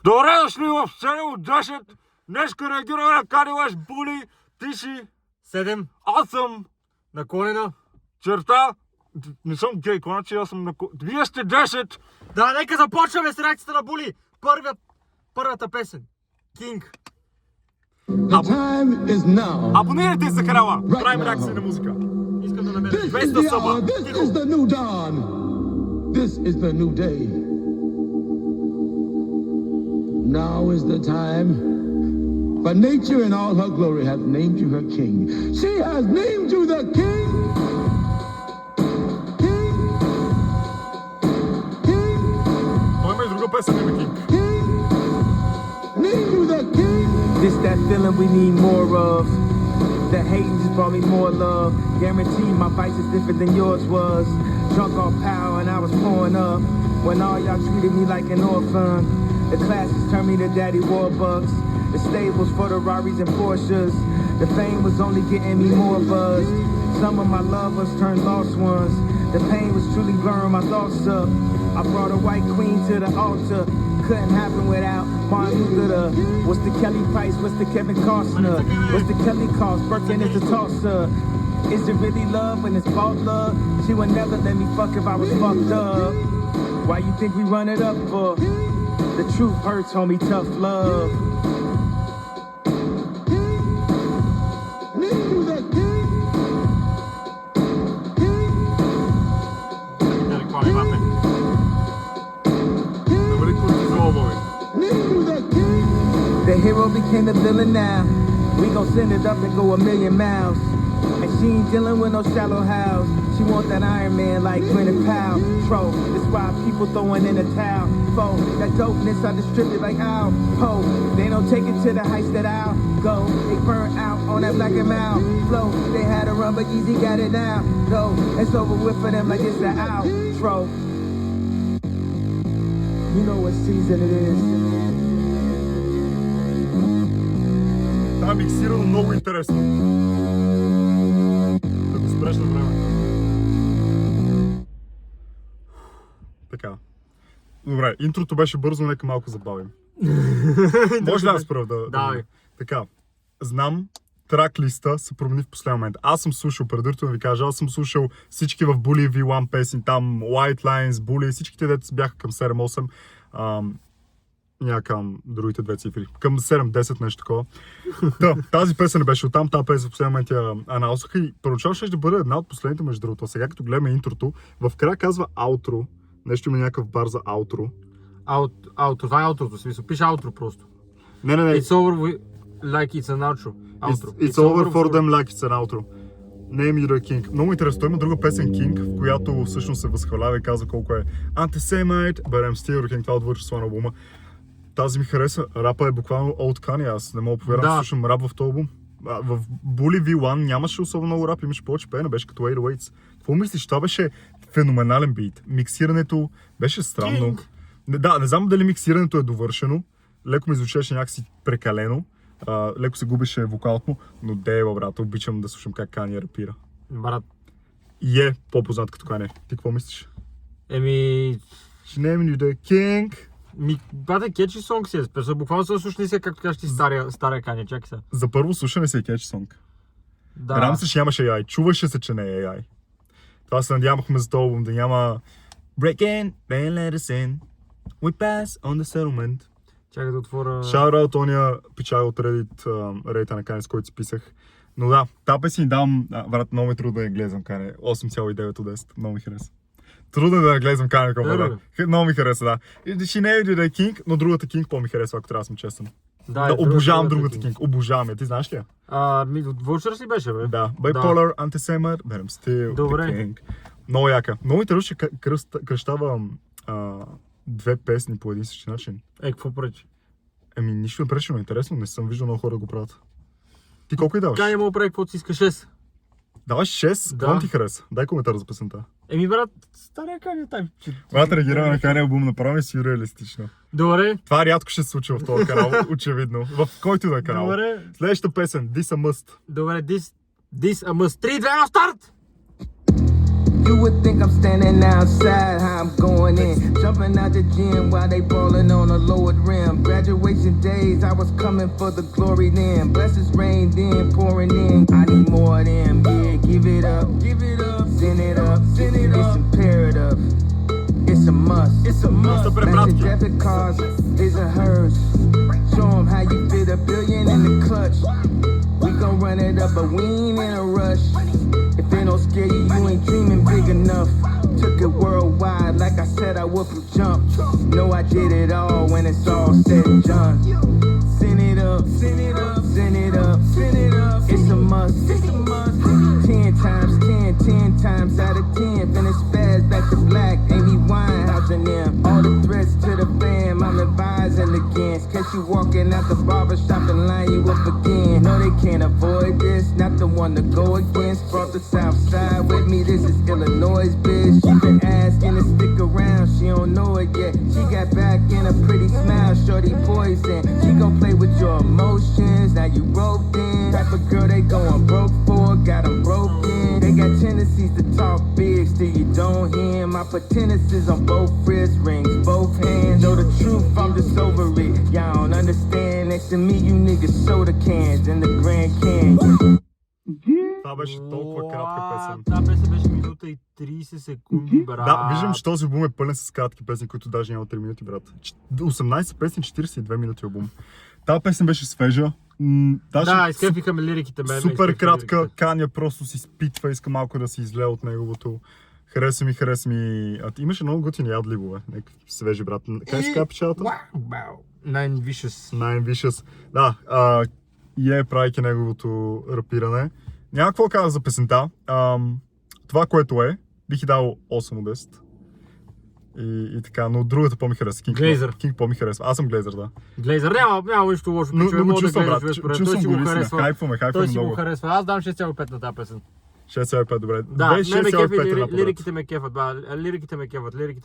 Добре дошли в серия от 10. Днеска реагираме на Kanye West Bully. Ти си 7 аз съм наклонена. черта. Не съм гей, значи аз съм Вие сте 10. Да, нека започваме с реакцията на Були. Първата песен. Кинг. Абонирайте се за канала. Правим реакция на музика. Искам да намеря. 200 съба. This is the new dawn. This is the new day. Now is the time. For nature in all her glory hath named you her king. She has named you the king. King. King. Той има и друга песен, има Кинг. King. Named you the king. This that feeling we need more of. The hating just brought me more love. Guaranteed my vice is different than yours was. Drunk off power and I was pouring up. When all y'all treated me like an orphan. The classes turned me to daddy Warbucks. The stables for the Rarries and Porsches. The fame was only getting me more buzz. Some of my lovers turned lost ones. The pain was truly blurring my thoughts up. I brought a white queen to the altar. Couldn't happen without Martin Luther. What's the Kelly Price? What's the Kevin Costner? What's the Kelly cost? Birkin is a tosser. Is it really love when it's false love? She would never let me fuck if I was fucked up. Why you think we run it up for? The truth hurts, homie, tough love. Named you the king. King. Добре, кортизол, бой. Named you the king. The hero became the villain now. We gon' send it up and go a million miles. And she ain't dealing with no shallow house. She want that Iron Man like Gwyneth Paltrow. That's why people throwing in the towel. Fo, that dopeness I distribute like Al Ho. They don't take it to the heights that I'll go. They burn out on that black and mild flow. They had a run, but Yeezy got it now. Though it's over with for them like it's the outro. You know what season it is. Това е миксирано много интересно. Да го спреш на време. Така. Добре, интрото беше бързо, нека малко забавим. Може ли да спра да... Давай. Така, знам, трак листа се промени в последния момент. Аз съм слушал, предварително ви кажа, аз съм слушал всички в Bully V1 песни, там White Lines, Bully, всичките дето бяха към 7-8. Някакъм другите две цифри. Към 7-10 нещо такова. Тази песен не беше оттам, тази песен в последния момент я анаусаха и първоначално ще бъде една от последните между другото. Сега като гледаме интрото, в края казва аутро. Нещо има някакъв бар за аутро. Аутро, това е аутрото, смисъл. Пише аутро просто. Не. It's over like it's an outro. It's over for them like it's an outro. Name you the king. Много интересно, той има друга песен King, в която всъщност се възхвалява и казва колко е anti-Semite, but I'm still the king. Това отвърши с албума. Тази ми хареса. Рапа е буквално Old Kanye, аз не мога повярвам, Да. слушам рап в този албум. В Bully V1 нямаше особено много рап, имаше повече пеене, беше като 808s. Какво мислиш? Това беше феноменален бит. Миксирането беше странно. Не знам дали миксирането е довършено. Леко ми звучеше някакси прекалено. Леко се губеше вокалът му, но дева, брат, обичам да слушам как Kanye рапира. Брат, И е по-познат като Kanye. Ти какво мислиш? еми... She named you the king. Бате, кетчи сонг си е. Буквално се слушни се, както кажеш ти, стария Kanye, чакай се. За първо слушане си е кетч сонг. Да. Радвам се, че нямаше AI. Чуваше се, че не е AI. Това се надявахме за този албум да няма Break in, then let us in. We pass on the settlement. Чакай да отворя... Shout-out ония пичага от Reddit, рейта на Kanye, с който си писах. Но да, тази песен ни давам, брат, много ми трудно да я гледам Kanye. 8,9 от 10. Много ми хареса. Трудно да я гледам Kanye, колко да. Много ми хареса, да. She named you the king, но другата King по-ми хареса, ако трябва да съм честен. Да, обожавам другата King. Обожавам я. Ти знаеш ли я? Vultures ли беше, бе? Да. Bipolar, Anti-Semite, but I'm still Добре. the king. Много яка. Много интересно, че кръщава две песни по един същи начин. Какво пречи? Еми, нищо не пречи, но интересно. Не съм виждал много хора да го правят. Ти колко и даваш? Kanye мога прави каквото си иска 6. Даваш 6? Да. Какво ти хареса? Дай коментар за песента. Еми, брат, стария Kanye тай. Брат, реагираме на Kanye албум, направи си реалистично. Добре. Това рядко ще се случи в този канал, очевидно. В който да е канал. Добре. Следващата песен, This a Must. Добре, this a must. 3, 2, 1, старт! You would think I'm standing outside, how I'm going in. Jumping out the gym while they ballin' on a lowered rim. Graduation days, I was coming for the glory then. Blessings rained in, pouring in. I need more of them, yeah, give it up. Send it up, it's imperative. It's a must. Matching debit cards, his and hers. Show 'em how you fit $1 billion in the clutch. We gon' run it up, but we ain't in a rush. If they don't scare you, you ain't dreaming big enough. Took it worldwide, like I said, I would from jump. Know I did it all when it's all said and done. Send it up, send it up, send it up, send it up. It's a must. 10 times 10, 10 times out of 10. Finish fast, back to black. Amy Winehouse and them. All the threats to the fam, I'm advising against. Catch you walking out the barbershop and line you up again. No, they can't avoid this. Not the one to go against. Brought the South Side with me. This is Illinois, bitch. She been asking to stick around. She don't know it yet. She got back in a pretty smile. Shorty poison. She gon' play with your emotions. Now you roped in. Type of girl they going broke for. Got them broken. They got tendencies to talk big. Still you don't hear 'em. I put tendencies on both wrists. Rings, both hands. Know the truth, I'm just over it. Y'all don't understand. Next to me, you niggas soda cans in the Grand Canyon. Това беше толкова кратка песен. Тази песен беше минута и 30 секунди, брат. Да, виждам, че този албум е пълен с кратки песни, които даже няма 3 минути, брат. 18 песни, 42 минути албум. Тази песен беше свежа. Да, изкефиха ме лириките. Супер кратка, Каня просто си спитва, иска малко да се излее от неговото. Хареса ми. А ти имаше много готини ядливове, някакви свежи, брат. Как се казва печалата? Nine Vicious. Да, правейки неговото рапиране. Няма какво казва за песента. Това, което бих и дал 8 от 10. И така, но другата по-ми харесва. Кинг по-ми харесва. Аз съм Глейзър, да. Глейзър, няма нищо лошо. Но го чувствам, брат. Чувствам го наистина. Хайпваме Той си много. го харесва. Аз дам 6,5 на тази песен. 6,5, добре. Да, лириките ме кефат. Лириките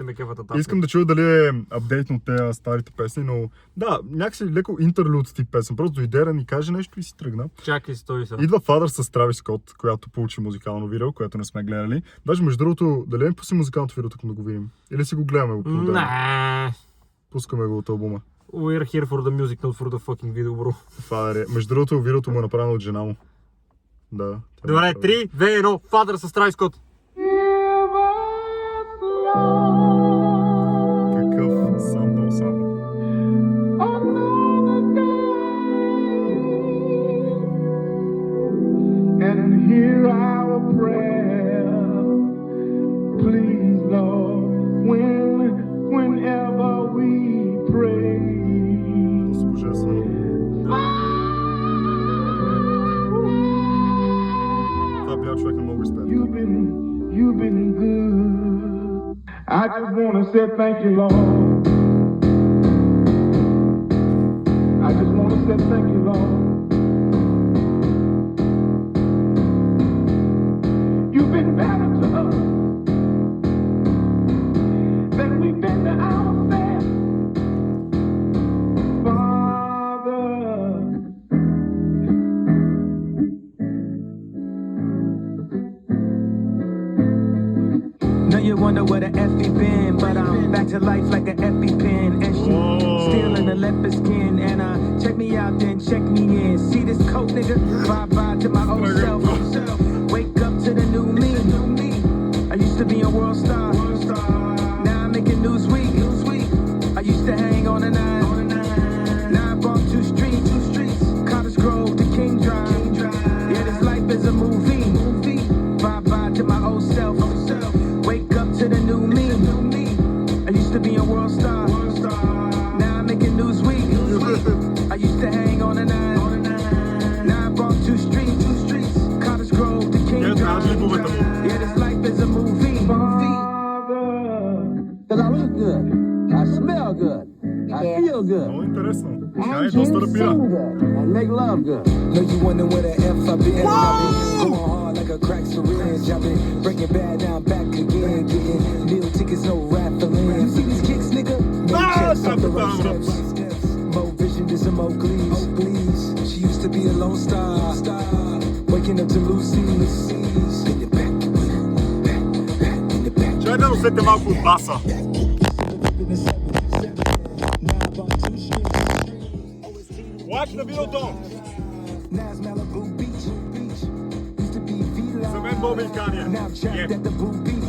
ме кефат. Искам да чуя дали е апдейтно от тези старите песни, но да, някакси леко интерлюд тип песен. Просто дойде да ни каже нещо и си тръгна. Чакай, стой са. Идва Father с Травис Скот, която получи музикално видео, което не сме гледали. Даже между другото, дали не пуси музикалното видео, тук да го видим? Или си го гледаме по отделно? Пускаме го от албума. We're here for the music, not for the fucking video, bro. Father, между другото, видеото му е направено от жена му. Да. Добре, 3, 2, 1, Father с Травис Скот. Какъв сампъл само. And hear our prayer, please, Lord, whenever we pray. Това е божествено. Това бял човек на много изпет. You've been good. I just want to say thank you, Lord. I just want to say thank you, Lord. You've been better to us than we've been to ourselves. Father, Know you wonder where the F been, but I'm back to life like an EpiPen. And she still in the leopard skin. And check me out, then check me in. See this coat, nigga? Bye to my old self. Wake up to the new me. I used to be a world star. Now I'm making Newsweek. I used to hang on the 9. Now I bought 2 streets. Cottage Grove to King Drive. Yeah, this life is a movie. Bye to my old self. Wake up to the new me. I used to be a world star. Now I'm making Newsweek. I used to hang on the 9. Now I bought 2 streets. Cottage Grove to King Drive. Yeah, this life is a movie. Cause I look good, I smell good, I feel good, Много интересно. Тя and е доста you рапира. sing good, and make love good. Know you wondering where the F I been? Going hard like a crack syringe. I've been breaking bad, now I'm back again. Getting meal tickets, no raffling. See these kicks, nigga? No checks off the right steps. More vision than some Oakleys. She used to be a lone star. Waking up to Lucy's. Bend it back, back. да усетите малко от баса. Watch the video, Now it's Malibu Beach. Used to be Vila. За мен Боби и Каня. Now I'm trapped at the Boo Beach.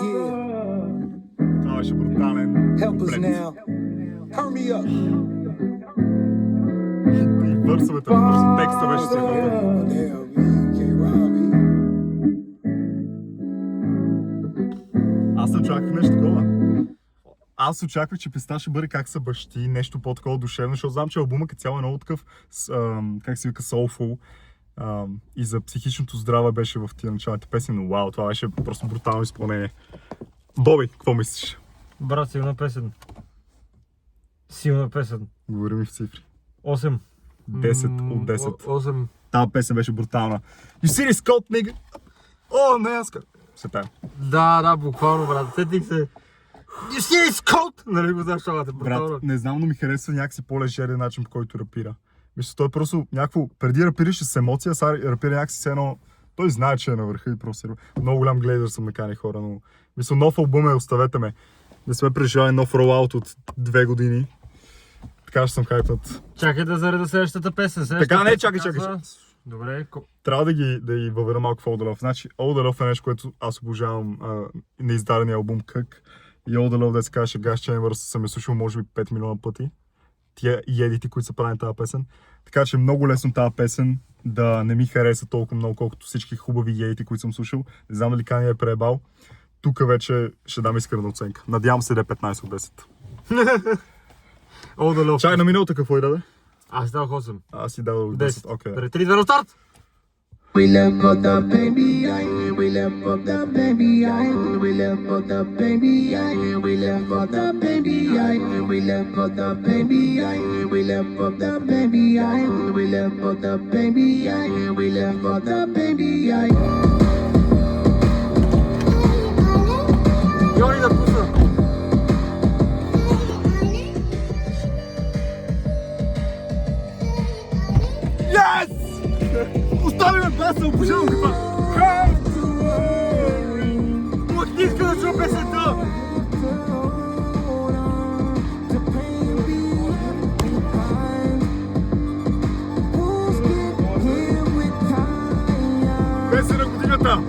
Yeah. Това беше брутален Help us куплет. now. Hurry me up. И върсовете, просто текста беше страхотен. Damn, man, can't rob me. Аз не очаквах нещо такова. Аз очаквах, че песента ще бъде как са бащи, нещо по-такова душевно, защото знам, че албума като цяло е много такъв, как се вика, soulful. И за психичното здраве беше в тия началните песни, но вау, това беше просто брутално изпълнение. Боби, какво мислиш? Брат, силна песен. Силна песен. Говори ми в цифри. 8. 10 от 10. 8. Тази песен беше брутална. You see this cult, nigga? О, не, аз се тая. Да, буквално, брат. Сетих се. You see this cult? Нали го знаеш това, брутално. Брат, не знам, но ми харесва някакси по-лежерен начин, по който рапира. Мисля, той просто някакво, преди рапираше с емоция, сега рапира някакси все едно, той знае, че е на върха и просто много голям гледър съм на кани хора, но мисля, нов албум е, оставете ме. Не сме преживяли нов ролаут от 2 години. Така ще съм хайпнат. Чакай да зареда следващата песен. Така, не, чакай. Добре, Трябва да ги въведа малко в All The Love. Значи, All The Love е нещо, което аз обожавам неиздадения албум Кък. И All The Love, да се каже, Gas Chambers съм я слушал може би 5 милиона пъти. Тия едити, които са правени тази песен. Така че много лесно тази песен да не ми хареса толкова много, колкото всички хубави едити, които съм слушал. Не знам дали Кани е преебал. Тук вече ще дам искрена оценка. Надявам се да е 15 от 10. All the love. Чай на миналата какво и да бе? Аз дадох 8. Аз си дадох 10. 10. Окей. 3, 2, 1, старт! We left for the baby, we left for the baby, we left for the baby, we left for the baby, we left for the baby, we left for the baby, we left for the baby, we left for the baby. Йони да пусна! Yes! Остави ме паса, обожавам това! Мах, не иска да чуя песента! Песен на годината!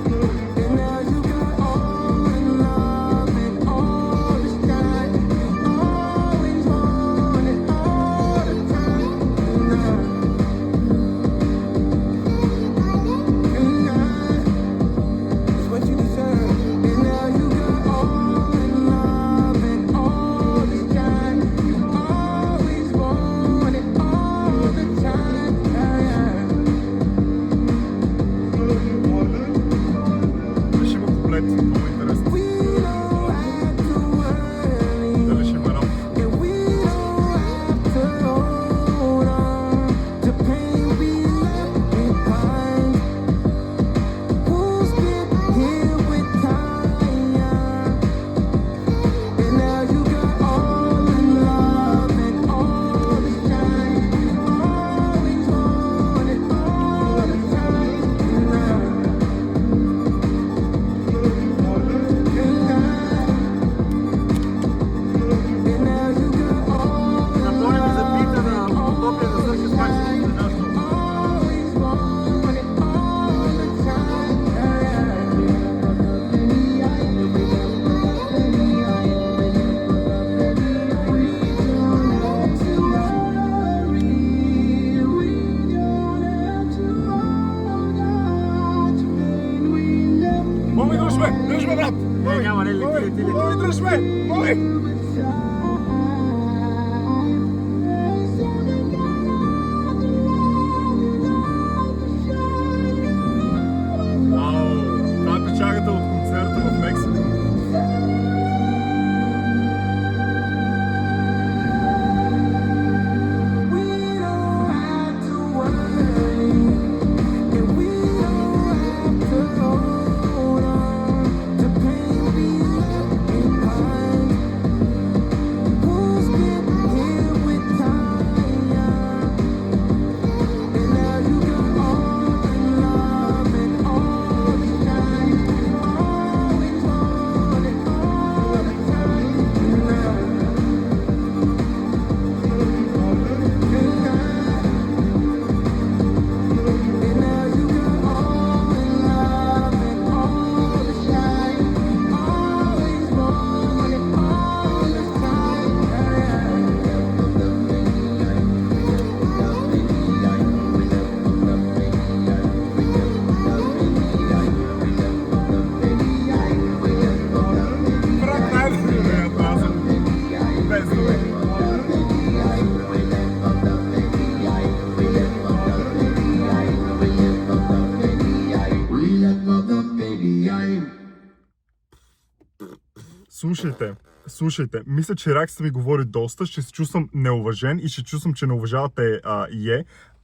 Слушайте, мисля, че реакцията ми говори доста, ще се чувствам неуважен и ще чувствам, че не уважавате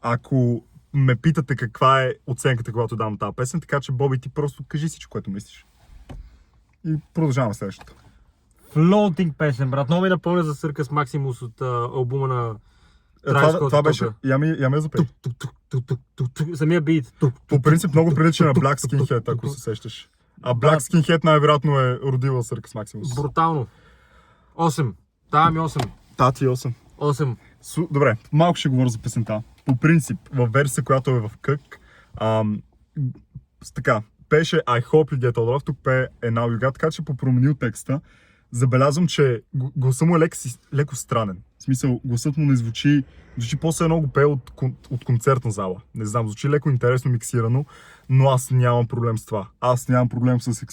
ако ме питате каква е оценката, когато дам тази песен, така че Боби, ти просто кажи всичко, което мислиш. И продължаваме следващата. Floating песен, брат. Много ми напомня за Circus Maximus от албума на Travis Scott. Това беше... Я ме запей. Самия бит. По принцип много прилича на Black Skinhead, ако се сещаш. А Black Skinhead най-вероятно е родила Circus Maximus. Брутално. 8. Дава ми 8. Тати 8. 8. Добре, малко ще говоря за песента. По принцип, в версия, която е в кък, така, пеше I hope you get all love, тук пее Now you got, така че попроменил текста. Забелязвам, че гласът му е леко странен. В смисъл, гласът му не звучи после едно го пее от концертна зала. Не знам, звучи леко интересно миксирано, но аз нямам проблем с това. Аз нямам проблем с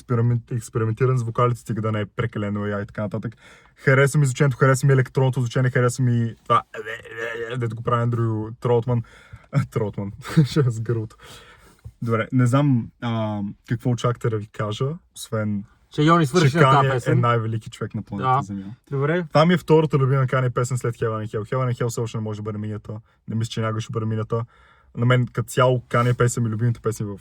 експериментиране с вокалите, стига да не е прекалено AI и така нататък. Хареса ми звучението, хареса ми електронното звучение, хареса ми това, дето го прави Андрю Тротман. Тротман, ще е с гърлото. Добре, не знам какво очаквате да ви кажа, освен че Йони свърши на тази песен. е най-велики човек на планета Земя. Добре. Това ми е втората любима Кани песен след Heaven and Hell. Heaven and Hell все още не може да бъде мината. Не мисля, че някой ще бъде мината. На мен като цяло Кани песен ми любимите песни в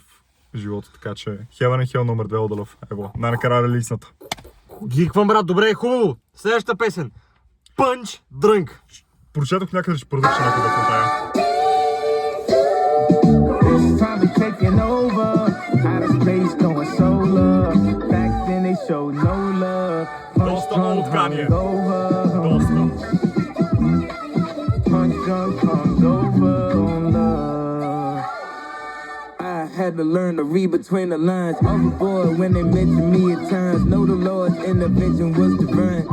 живота, така че Heaven and Hell номер 2 Одалов. Ево, най-накрая релизната. Гиквам, брат, добре, хубаво. Следващата песен. Punch Drunk. Прочетох някъде, че продължи някъде по тая. This time we taking over. Out of space going solar. Back then they showed no love. Punch drunk, hungover. Punch drunk, hungover on love. I had to learn to read between the lines. Overboard when they mentioned me at times. Know the Lord's intervention was divine.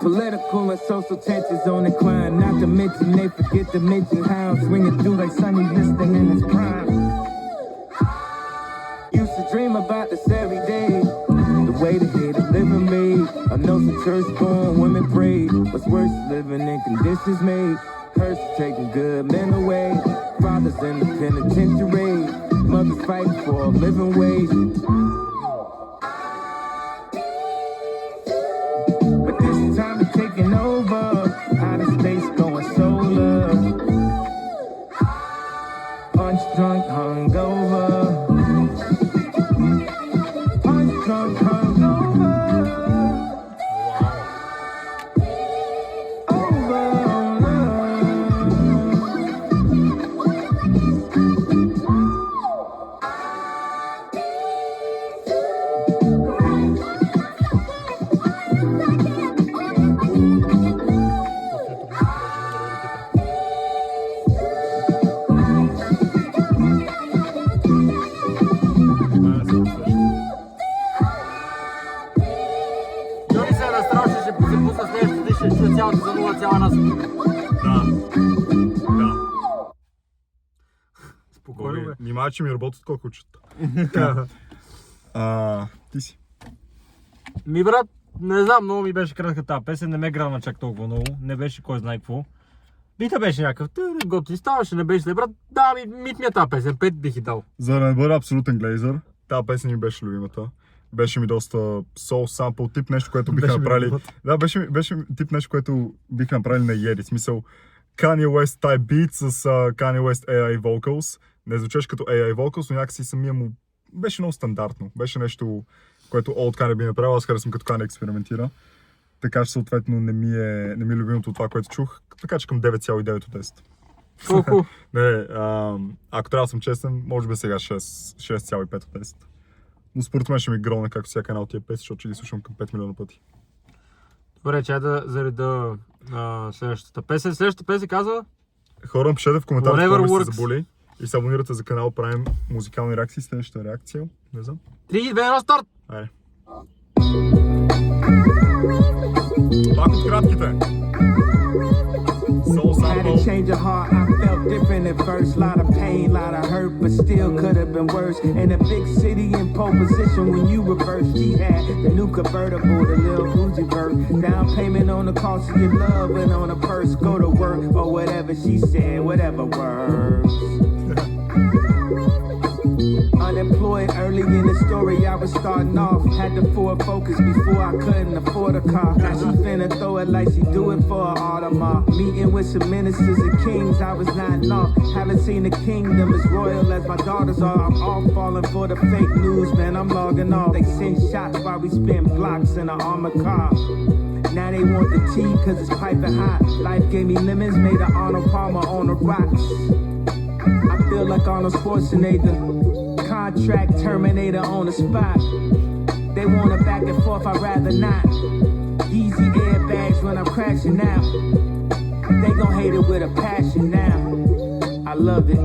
Political and social tensions on decline. Not to mention they forget to mention how I'm swinging through like Sonny Liston in his prime. Used to dream about this every day. The way the hate is living made. I know some church-born women pray. What's worse is living in conditions made. Hearse taking good men away. Fathers in the penitentiary. Mothers fighting for a living wage. But this time it's taking over. Out of space going solar. Punch drunk, hungover. Punch drunk, hungover. Over Йони се е настраши, ще се пусна следващата и ще чуя цялата зануда, цяла нас. Да. Спокойно, бе. Внимавай, че ми работят колко учат. Ти си. Ми, брат, не знам, много ми беше кратка тази песен, не ме грана чак толкова много, не беше кой знае какво. Бита беше някакъв, готин ставаше, не беше ли, брат, да, мит ми е тази песен, 5 бих и дал. За да не бъда абсолютен глейзър, тази песен ми беше любимата. Беше ми доста soul sample, тип нещо, което биха направили. Да, беше тип нещо, което биха направили на Yeti. Смисъл, Kanye West type beat с Kanye West AI vocals. Не звучеше като AI vocals, но някакси самия му беше много стандартно. Беше нещо, което Old Kanye би направил, аз харесвам като Kanye експериментира. Така че съответно не ми е любимото от това, което чух. Така че към 9,9 от 10. Колко? Не, ако трябва да съм честен, може би сега 6,5 от 10. Но според мен ще ми гролне както всяка една от тия песни, защото ще ги слушам към 5 милиона пъти. Добре, чай да зареда следващата песен. Следващата песен казва... Хора, напишете в коментарите Whatever какво ви works. се заболи и се абонирате за канал, правим музикални реакции. Следващата реакция, не знам. 3, 2, 1, старт! Айде. Пак от кратките. Soul Had a sample. change of heart, I felt different at first. Lot of pain, lot of hurt, but still could have been worse. In a big city in pole position when you reversed. She had the new convertible, the little Uzi vert. Down payment on the cost of your love and on a purse. Go to work or whatever she said, whatever works. Unemployed it early in the story, I was starting off. Had to forward focus before I couldn't afford a car. Now she finna throw it like she do it for an Audemars. Meeting with some ministers and kings, I was not off. Haven't seen the kingdom as royal as my daughters are. I'm all falling for the fake news, man, I'm logging off. They send shots while we spin blocks in an armored car. Now they want the tea cause it's piping hot. Life gave me lemons, made an Arnold Palmer on the rocks. I feel like Arnold Schwarzenegger, contract terminator on the spot. They want it back and forth, I'd rather not. Easy airbags when I'm crashing out. They gon' hate it with a passion now. I love it.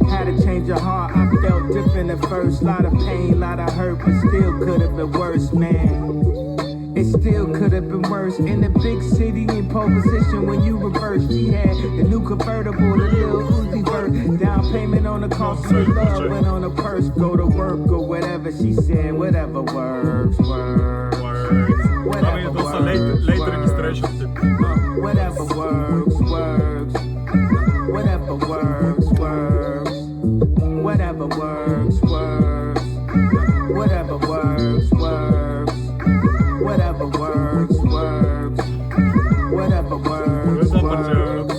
Had to change your heart, I felt different at first. Lot of pain, lot of hurt, but still could have been worse, man. It still could have been worse. In the big city in pole position when you reverse. She had the new convertible, the little Uzi Vert. Down payment on the cost of the love, went on a purse. Go to work or whatever, she said, whatever works, works. Whatever works, late works. registration. Whatever works, works. Whatever works, works. Whatever works, works. Whatever works, works. Whatever works, works. Whatever works, works.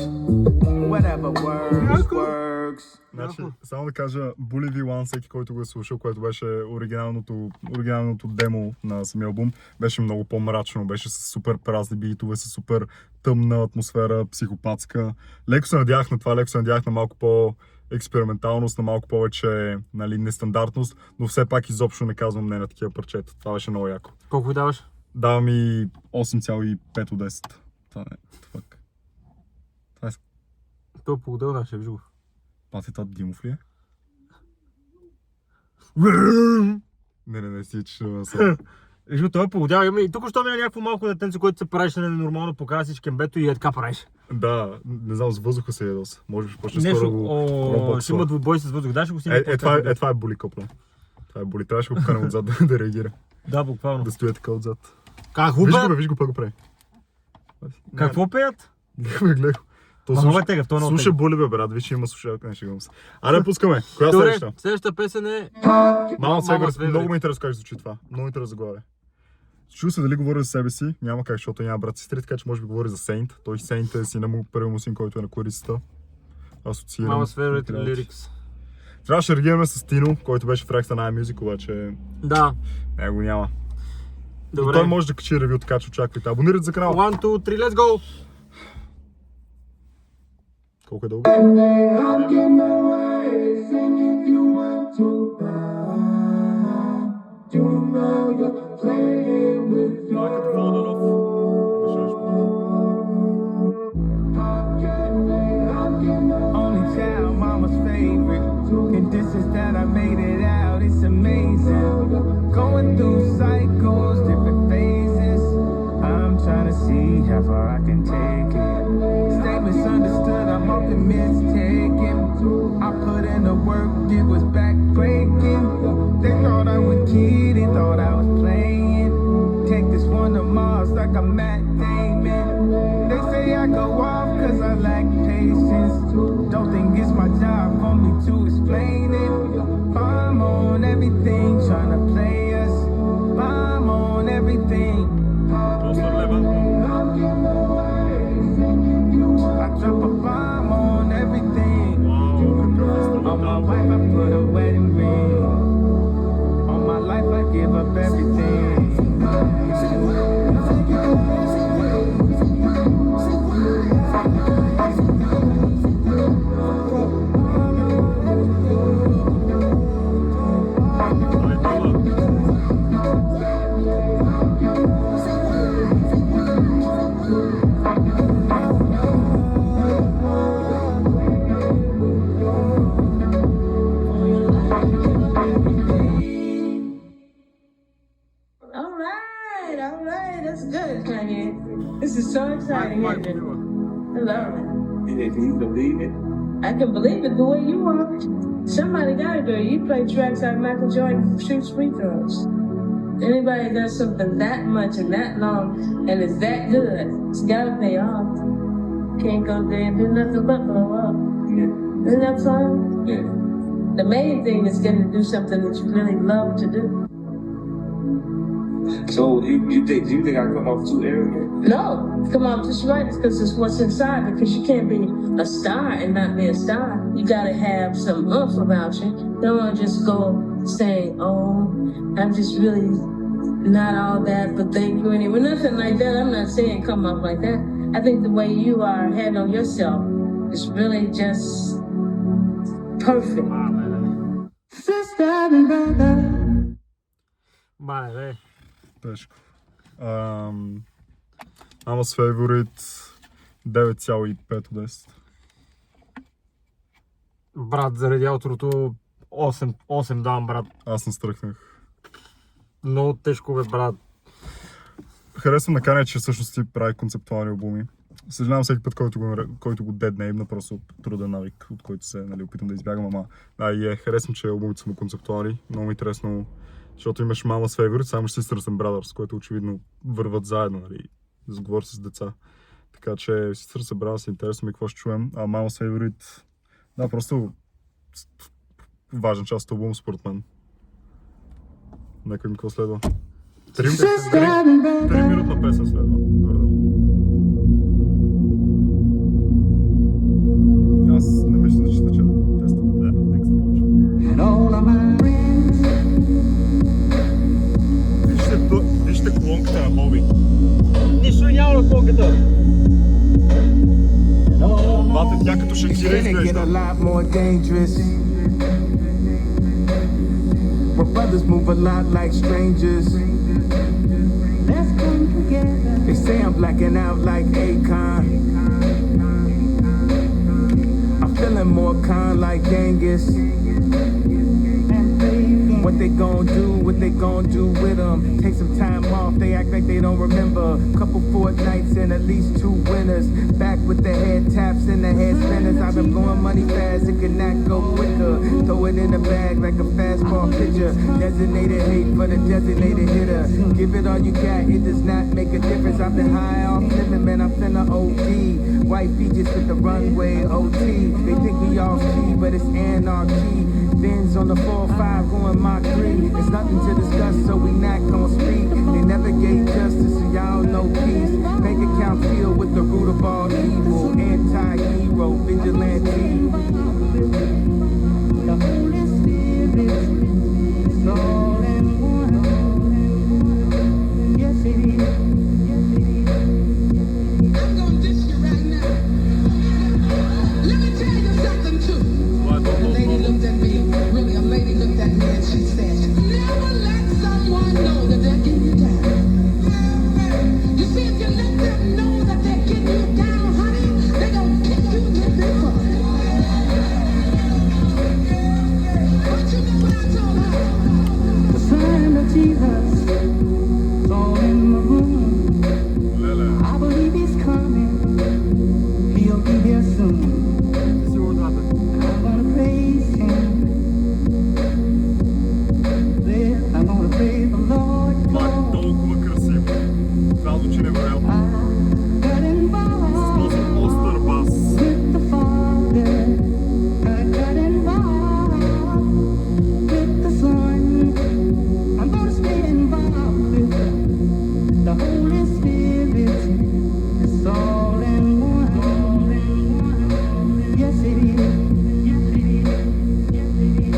Whatever works, works. Значи, само да кажа, Bully V1, всеки който го е слушал, което беше оригиналното демо на самия албум, беше много по-мрачно, беше с супер празни битове, с супер тъмна атмосфера, психопатска. Леко се надявах на това, леко се надявах на малко по-експерименталност, на малко повече, нали, нестандартност, но все пак изобщо не казвам не на такива парчета. Това беше много яко. Колко ви даваш? Давам и 8,5 от 10. Това не е. Това е Той по-отдел да ще вижу. Патетът Димов ли е? Не, си че са. Вижу, той е по-отдел. И тук що мина някакво малко детенце, което се правеше нормално, покажа си кембето и е така правиш. Да, не знам, с въздуха се ядос. Може би почне Нещо, скоро го ще има двубой с въздух. Да, ще го снимам. това е Були копля. Това е Були. Трябваше да го поканем отзад да реагира. Да, буквално. Да стоя така отзад. Как Виж го, па го прави. Какво пеят? Гледай го. Слуша Були. Були, бе, брат. Виж, има слушалка, не шегувам се. Аре, пускаме. Коя Добре, следваща? следващата песен е... Мама Свегър. много ми интересно как звучи това. Много интересно заглавие. Чу се дали говори за себе си, няма как, защото няма брат сестри, така че може би говори за Сейнт. Той Сейнт е сина му, първи му син, който е на корицата. Асоцииран. Mama's favorite lyrics. Трябваше да реагираме с Тино, който беше в реакцията на iMusic, обаче Да. него няма. Добре. Но той може да качи ревю, така че очаквайте. Абонирайте за канала. 1, 2, 3, let's go! Колко е дълго? I'll get my way, sing if you want to buy. You know you're playing with your Only child, mama's favorite. Conditions that I made it out, it's amazing. Going through cycles, different phases. I'm trying to see how far I can take it. Stay misunderstood, I'm often mistaken. I put in the work, it was backbreaking. They thought I was kidding, thought I was playing. Take this one to Mars like I'm Matt Damon. They say I go off cause I lack patience. Don't think it's my job for me to explain it. I'm on everything, trying to play us. I'm on everything. I drop a bomb on everything. On my wife I put a wedding ring. On my life I give up everything. All right, that's good, Kanye. This is so exciting, isn't it? I love it. Can you believe it? I can believe it the way you are. Somebody gotta do it. You play tracks like Michael Jordan shoots free throws. Anybody does something that much and that long and it's that good, it's gotta pay off. Can't go there and do nothing but blow up. Isn't that fun? Yeah. The main thing is getting to do something that you really love to do. So you think I come off too arrogant? No, come on, just right. It's because it's what's inside. Because you can't be a star and not be a star. You gotta have some oomph about you. You don't want to just go saying, "Oh, I'm just really not all that," but thank you anyway. Nothing like that. I'm not saying come up like that. I think the way you are handling yourself is really just perfect. Sister and brother. Мале, Тежко. Амос фаворит 9,5 от 10. брат, заради аутрото 8 давам, брат. Аз не стръкнах. Много тежко бе, брат. Харесвам на Кане, че всъщност ти прави концептуални албуми. Съжалявам всеки път, който го дедне, именно просто труден навик, от който се опитам да избягам, ама харесвам, че албумите са му концептуални. Много ми е интересно, защото имаш Mama's Favorite, само Sisters and Brothers, което очевидно върват заедно, нали, заговори с деца. Така че Sisters and Brothers, интересно ми какво ще чуем, а Mama's Favorite, да, просто важен част от албума според мен. Нека ми какво следва. 3 минутна песен следва. Аз не мисля да чета, че тестът. Да, нека да почва. And all of my friends. Вижте колонката на Боби. Нищо няма на колката. Бате, тя като Шакира It's gonna get a изглежда. lot more dangerous. Where brothers move a lot like strangers. Let's come together. They say I'm blacking out like Akon. I'm feeling more con like Genghis. And play again. What they gon' do with them? Take some time off, they act like they don't remember. Couple fortnights and at least 2 winners. Back with the head taps and the head spinners. I've been blowing money fast, it could not go quicker. Throw it in the bag like a fastball pitcher. Designated hate for the designated hitter. Give it all you got, it does not make a difference. I've been high off living, man, I'm finna OD. White features with the runway OT. They think we off key, but it's anarchy. Benz on the 4-5 going Mach 3. It's nothing to discuss, so we not gon' speak. They never gave justice, so y'all know peace. Bank account filled with the root of all evil. Anti-hero, vigilante. The Holy Spirit is all in one. Yes, it is. Yes, it is. I'm gonna dish you right now. Let me tell you something too. The lady looked at me, really a lady looked at me and she said, never let someone know that they're getting you down. You see, if you let them know that they're getting you down, honey, they gonna kick you till they fall. But you know what I told her? The sign of Jesus is all in my room. I believe he's coming. He'll be here soon. I'm gonna praise him. Yeah, I'm gonna praise the Lord. Това е толкова красиво. Това звучи невероятно. I got involved Този остър бас. with the Father. I got involved with the Son. I'm gonna stay involved with the Holy Spirit. It's all in one. Yes, it is. Yes, it is. Yes, it is.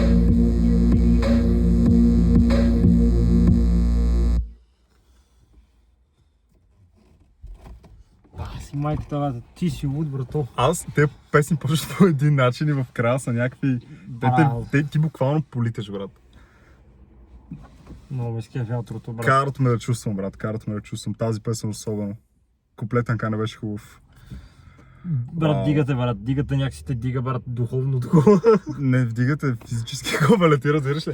Си майката, бе, ти си луд, брато. Те песни почват по един начин и в края са някакви... Ти буквално политеш, брат. Много ми скефи аутрото, брат. Карат ме да чувствам, брат. Карат ме да чувствам. Тази песен особено. Куплетът не беше хубав. Брат, дигате, брат. Дигате някакси те дига, брат, духовно такова. Не вдигате физически го балети, разбираш ли?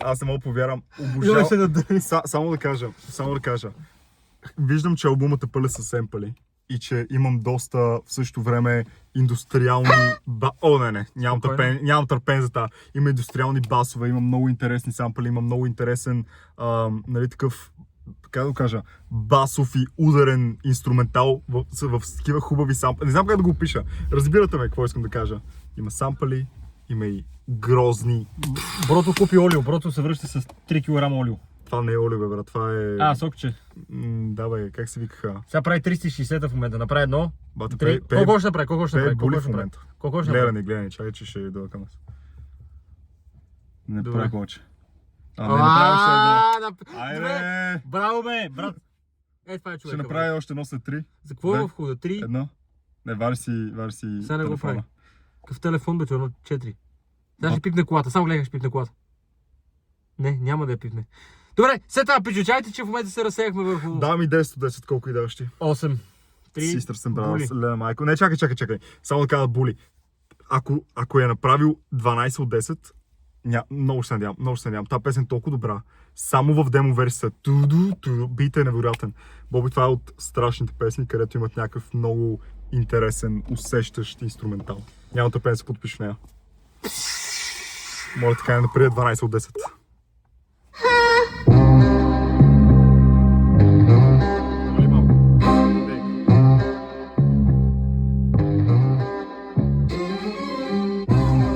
Аз не мога повярвам. Обожавам. Имаше да дъри. Само да кажа. Виждам, че албумът е пълен със семпали и че имам доста в същото време индустриални нямам търпение за това. Има индустриални басове, има много интересни сампали, има много интересен нали, такъв как да го кажа, басов и ударен инструментал в такива хубави сампли. Не знам как да го опиша. Разбирате ме какво искам да кажа. Има сампали, има и грозни. Брото купи олио, брото се връща с 3 кг олио. Това не е олио, бе, брат, това е... Сокче. Да, бе, как се викаха? Сега прави 360 в момента, направи едно. Бате, Колко ще направи? Колко ще направи? були в момента. Колко ще направи? Гледай, чакай, че ще дойда към нас. Не Добре. прави повече. Не направи още едно. Добре. Айде! Браво, бе, брат. Това е човек. Ще направи още едно след 3. За какво е Две. в худа? 3? Едно. Не, вари си Сега не го прави. телефона. Какъв телефон, бе, едно 4. Сега ще пипне колата, само гледах, ще пипне колата. Не, няма да я пипне. Добре, след това пичучайте, че в момента се разсеяхме върху... Да ми 10 от 10, колко и даваш ти. 8. 3. Систър съм брал Були. с Лена Майко. Не, чакай. Само да кажа були. Ако е направил 12 от 10, много ще се надявам. Та песен е толкова добра. Само в демо версията. Бит е невероятен. Боби, това е от страшните песни, където имат някакъв много интересен, усещащ инструментал. Няма търпение да се подпиша в нея. Моля така да наприя 12 от 10.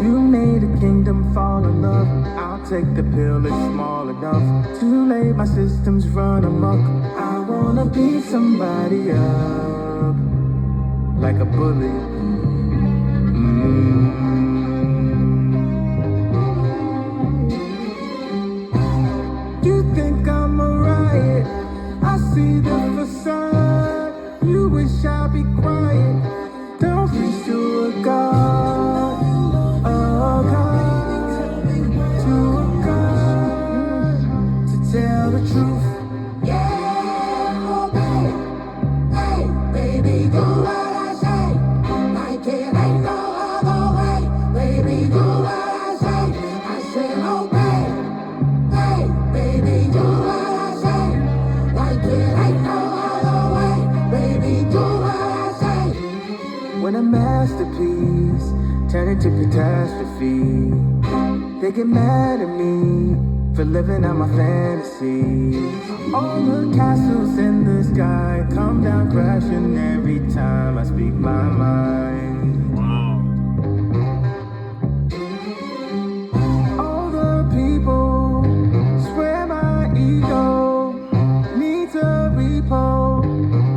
You made a kingdom fall in love. I'll take the pill, it's small enough. Too late, my systems run amok. I wanna beat somebody up like a bully. You think I'm a riot? I see the facade. You wish I'd be quiet. Don't reach to a god, to a god, to tell the truth. Yeah, oh babe, hey, baby, do what I say. Like it ain't no other way. Baby, do what I say. I said, oh babe, hey, baby, do what I say. Like it ain't no other way. Baby, do what I say. When a masterpiece turn into catastrophe, they get mad at me for living out my fantasies. All the castles in the sky come down crashing every time I speak my mind. All the people swear my ego needs a repo,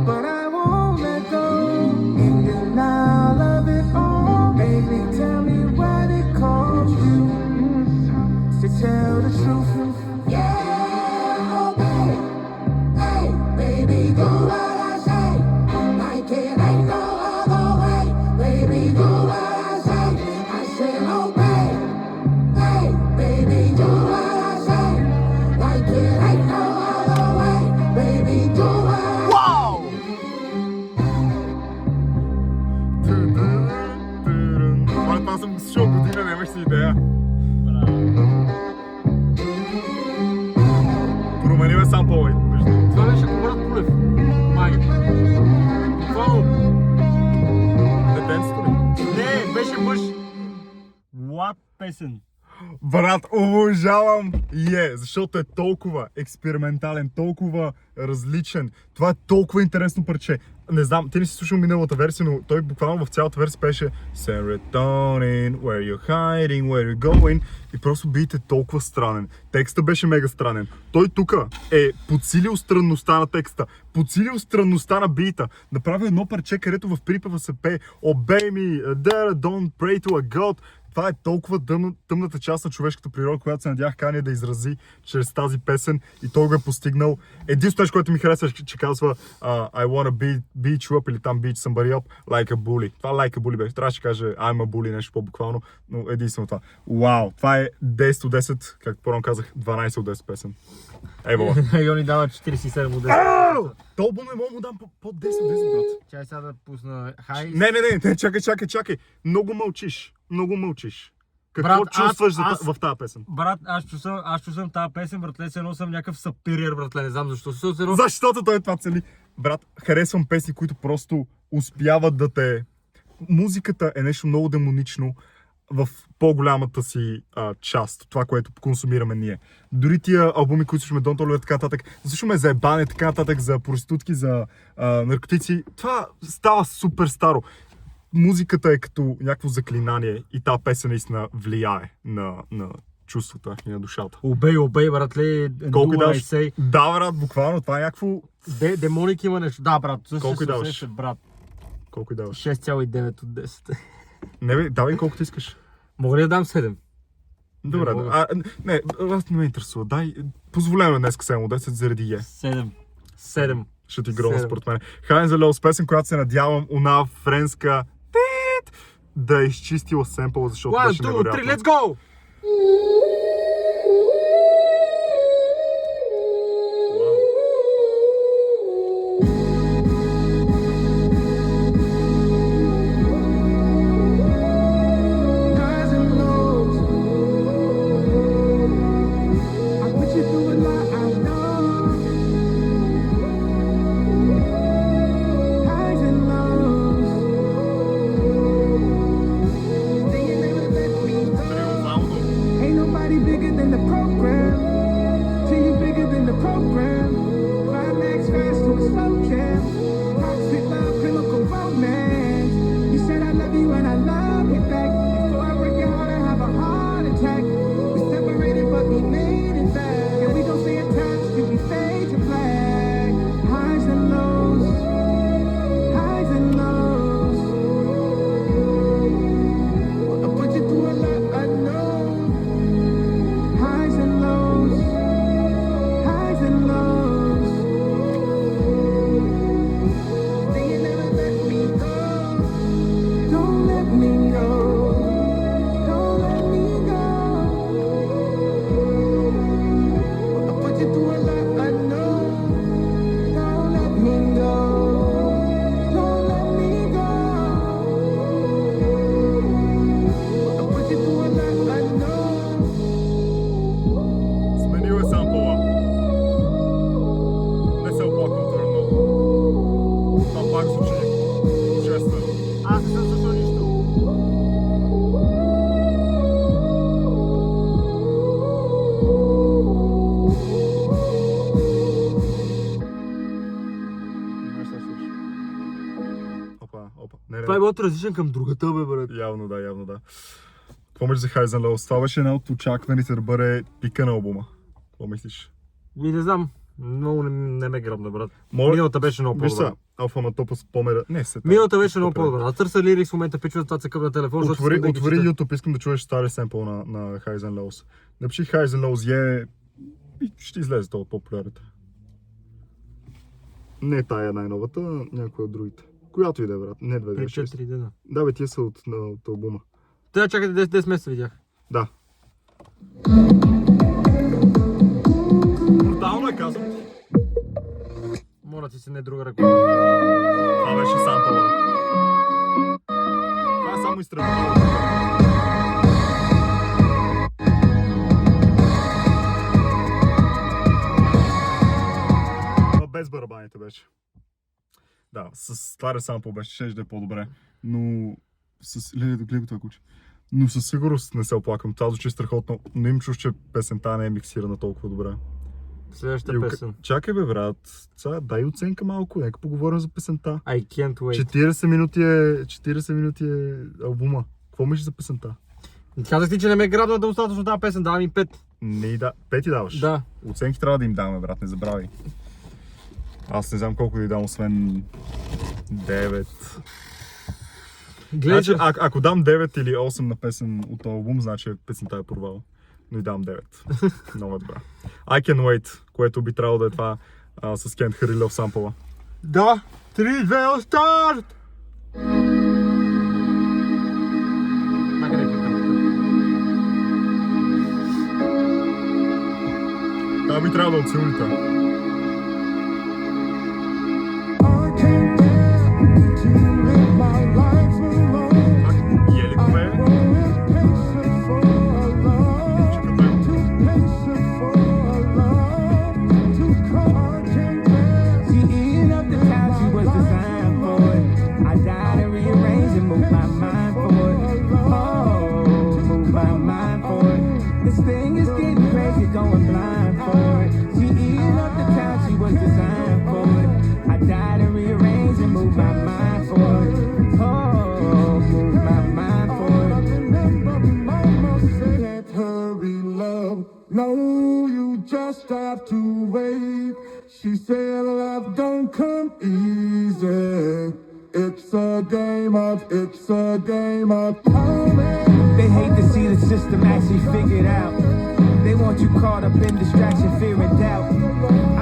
but I won't let go. In denial of it all, baby, tell me what it cost you to tell the truth. Yeah, oh babe, hey, baby, do what I say. Like it ain't no other way. Baby, do what I say. I said, oh babe, hey, baby, do what I say. Like it ain't no other way. Baby, do what I say. Това съм го слушал година, нямаш си идея. Промени ме сам повече. Това беше по брат Пулев. Май. Буквално. Детенството ли? Не, беше мъж. What песен? Брат, обожавам защото е толкова експериментален, толкова различен. Това е толкова интересно парче. Не знам, ти не си слушал миналата версия, но той буквално в цялата версия пеше Serotonin, where you're hiding, where you're going. И просто бит е толкова странен. Текстът беше мега странен. Той тук е подсилил странността на текста, подсилил странността на бита. Направи едно парче, където в припева се пее Obey me, don't pray to a god. Това е толкова тъмната част на човешката природа, която се надях Кани да изрази чрез тази песен и той го е постигнал. Единственото нещо, което ми харесва, че казва I wanna beat you up или там beat somebody up like a bully. Това like a bully беше. Трябваше да каже I'm a bully, нещо по-буквално, но единствено това. Вау, това е 10 от 10, както по-рано казах, 12 от 10 песен. Ево. Йони дава 47 от 10. То албум не мога да му дам по 10 от 10, брат. Чай сега да пусна хай. Не, чакай. Много мълчиш. Какво Брат, чувстваш аз- в тази песен? Брат, аз чувствам тази песен, братле, се едно съм някакъв сапириер, братле, не знам защо. Защото той това цели. Брат, харесвам песни, които просто успяват да те... Музиката е нещо много демонично. в по-голямата си част, това, което консумираме ние. Дори тия албуми, които слушаме Don't Tolerated, така нататък, слушаме за ебане, така нататък, за проститутки, за наркотици, това става супер старо. Музиката е като някакво заклинание и тази песен наистина влияе на чувствата и на душата. Обей, братле. Колко do даваш? what I say. Да, брат, буквално, това е някакво... Демоник има нещо. Да, брат. Колко се даваш? усеща, брат. Колко даваш? 6,9 от 10. Не бе, давай колкото искаш. Мога ли да дам 7? Добре, мога. не, аз не ме интересува. Дай, позволено е днес 7 от 10 заради е. 7. Ще ти грозно 7. според мен. Хайнс за Лео с песен, която се надявам она френска да е изчистила семпъл, защото 1, беше 2, невероятно. 3, let's go! Highs and lows. I put you through a lot, I know. Highs and lows. Say you never let me go. Ain't nobody bigger than the program. Till you bigger than the program. Climax fast to a slow jam. Toxic love, chemical romance. You said I love you and I love you back. Before I break your heart, I have a heart attack. We separated, but we made it back. And we don't stay attached till we fade to black. Highs and lows. Highs and lows. I put you through a lot, I know. Highs and lows. Highs and lows. Say you never let me go. Don't let me go. Don't let me go. I put you through a lot, I know. Don't let me go. Don't let me go. I put you through a lot, I know. Сменил е сампъла. Не се оплаквам твърде много. Това пак звучи честно. Аз не съм слушал нищо. Опа. Не, Това е било различен към другата, бе, брат. Явно да. Какво мислиш за Highs and Lows? Това беше една от очакваните да бъде пика на албума. Какво мислиш? И не знам. Много не ме грабна, брат. Моля- Миналата беше много Виж по-добра. са, Алфа на топа с помера. Не, се. Миналата беше много по-добра. Аз търся лирикс в момента, пичува това цъкъм на телефон, защото искам да ги Отвори чета. YouTube, искам да чуеш стари семпъл на Highs and Lows. Напиши Highs and Lows и ще излезе това от популярите. Не тая най-новата, някоя от другите. Която и да е, брат. Не При 226. 4 дена. Да, бе, тия са от албума. Те чакайте 10 месеца видях. Да. Брутално е, казвам ти. Моля ти се, не друга ръка. Това беше сампъла. Това е само изтребително. Но без барабаните беше. Да, с стария сампъл беше, ще да е по-добре. Но гледай това куче. Но със сигурност не се оплаквам. Това звучи страхотно, но им чуш, че песента не е миксирана толкова добре. Следващата песен. Чакай бе, брат. Сега дай оценка малко, нека поговорим за песента. I can't wait. 40 минути е албума. Какво мислиш за песента? Казах ти, че не ме грабна достатъчно тази песен, давам им 5. Не, да. 5 ти даваш? Да. Оценки трябва да им даваме, брат, не забравяй. Аз не знам колко да й дам, освен 9. Гледай, Значи, ако дам 9 или 8 на песен от албум, значи песента е провал. Но и дам 9. Много е добра. I Can Wait, което би трябвало да е това с Кент Харилев сампъла. Да. 3, 2, старт! Това би трябвало да от силните. Еликове. Eating up the couch, she was designed for it. I died and rearranged and moved my mind forward. Oh, She said love don't come easy. It's a game of They hate to see the system actually figured out. They want you caught up in distraction, fear, and doubt.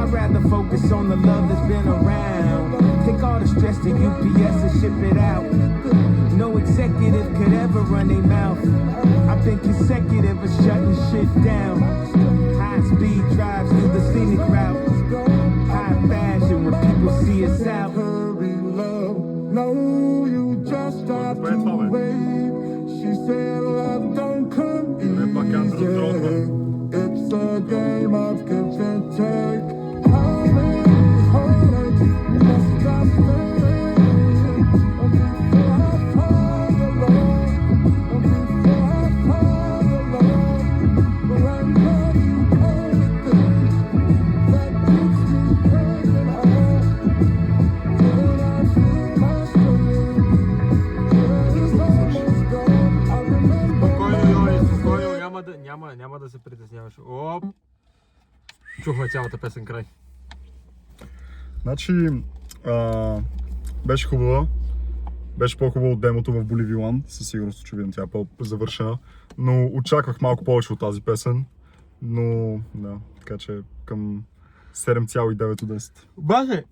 I'd rather focus on the love that's been around. Take all the stress to UPS and ship it out. No executive could ever run their mouth. I've been consecutive of shutting shit down. High speed drives through the scenic route. High fashion when people see us out. hurry, love. No, you just got Кое е това, to бе? wait. She said love don't come пак Андрю easy. Тротман. It's a game of give and take. Heartache, must stop staying. Before I fall alone. Before I fall alone. But right now you only think that keeps me hanging on. When I feel my strength, it's almost gone. I remember Спокойно, Йони, спокойно, няма да се притесняваш. Оп! Чухме цялата песен край. Значи, беше хубава. Беше по-хубава от демото в Bolivia One. Със сигурност, очевидно, тя е по-завършена. Но очаквах малко повече от тази песен. Но, да, така че към 7,9 от 10. Баше!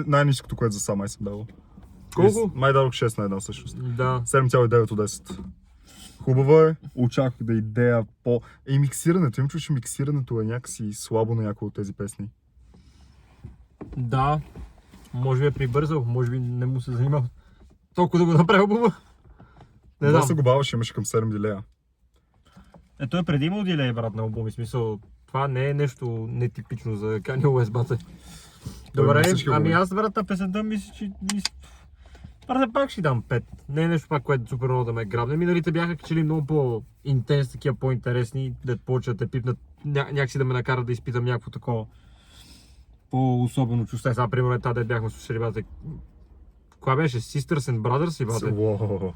Най-ниското, което за сам май съм давал. Колко? Май дадох 6 на една всъщност. Да. 7,9 от 10. Хубава е, очаквах да идея по... миксирането, им чуш, миксирането е някакси слабо на някои от тези песни. Да. Може би е прибързал, може би не му се занимава толкова да го направи хубаво. Не Това знам. се го баваше, имаше към 7 дилея. Той е преди имал дилей, брат, на албуми. Смисъл, това не е нещо нетипично за Kanye West, бате. Той Добре, има всички ами албуми. аз, брат, на песента мисля, че... Брат, пак ще дам 5. Не е нещо пак, което супер много да ме грабне. Миналите бяха качели много по-интенс, такива по-интересни, да почва да те пипнат, някакси да ме накарат да изпитам някакво такова по-особено чувство. Сега, примерно, тази дет бяхме слушали, бате. Коя беше? Sisters and Brothers ли, бате? Уоу.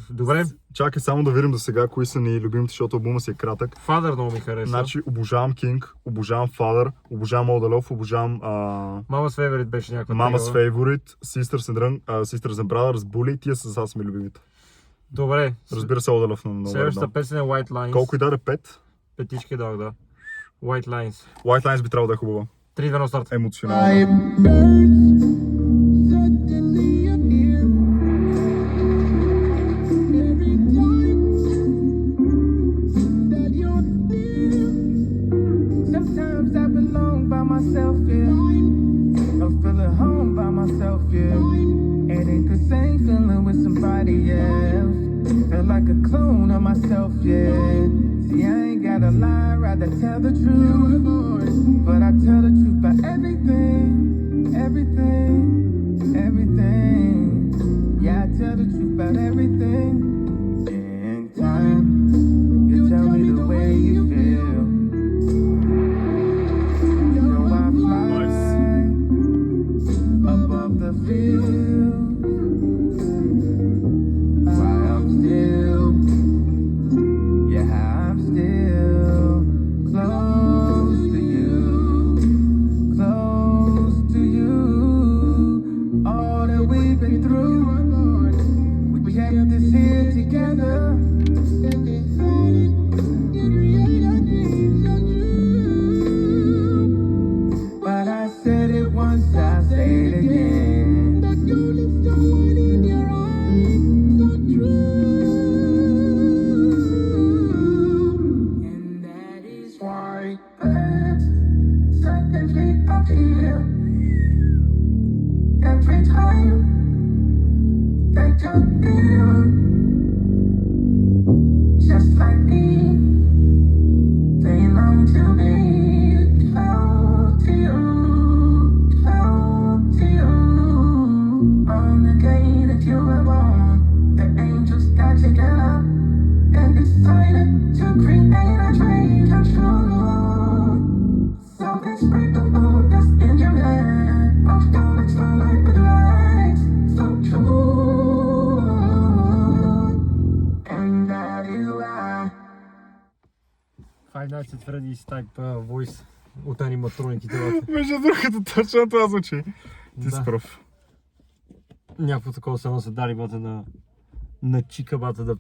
Добре, Чакай само да видим до сега кои са ни любимите, защото албума си е кратък. Father много ми хареса. Значи обожавам King, обожавам Father, обожавам All the Love, обожавам Mama's Favorite беше някаква Mama's такава. Favorite, Sisters and Brothers, Bully, тия са са ми любимите. Добре, Разбира се, All the Love на номер следващата едно. песен е White Lines. Колко и даде? 5? Петички дах, да. White Lines. White Lines би трябвало да е хубава. 3-2 на старт. Емоционална. Suddenly appear every time that you're near. Sometimes I belong by myself, yeah. I'm feeling home by myself, yeah. It ain't the same feeling with somebody else. Feel like a clone of myself, yeah. See, I ain't gotta lie, rather tell the truth. But I tell the truth about everything, everything, everything. Yeah, I tell the truth about everything. In time, you tell me the way you feel. You know I fly above the field. Why I'm still, yeah, I'm still close to you, close to you. All that we've been through, we kept this here together. But I said it once, I say it again. That girl is someone in your eyes, so true. And that is why suddenly appear every time that you're near. Just like me, they long to be close to you, close to you. On the day that you were born, the angels got together and decided to create a dream come true. So they spread the moon dust in your head, of dark starlight with lights so true. And that is why Five Nights at Freddy's type voice. от аниматрониките. Бате. Между другото, точно това звучи. Ти си Да. прав. Някакво такова само се дали бате на чика бате да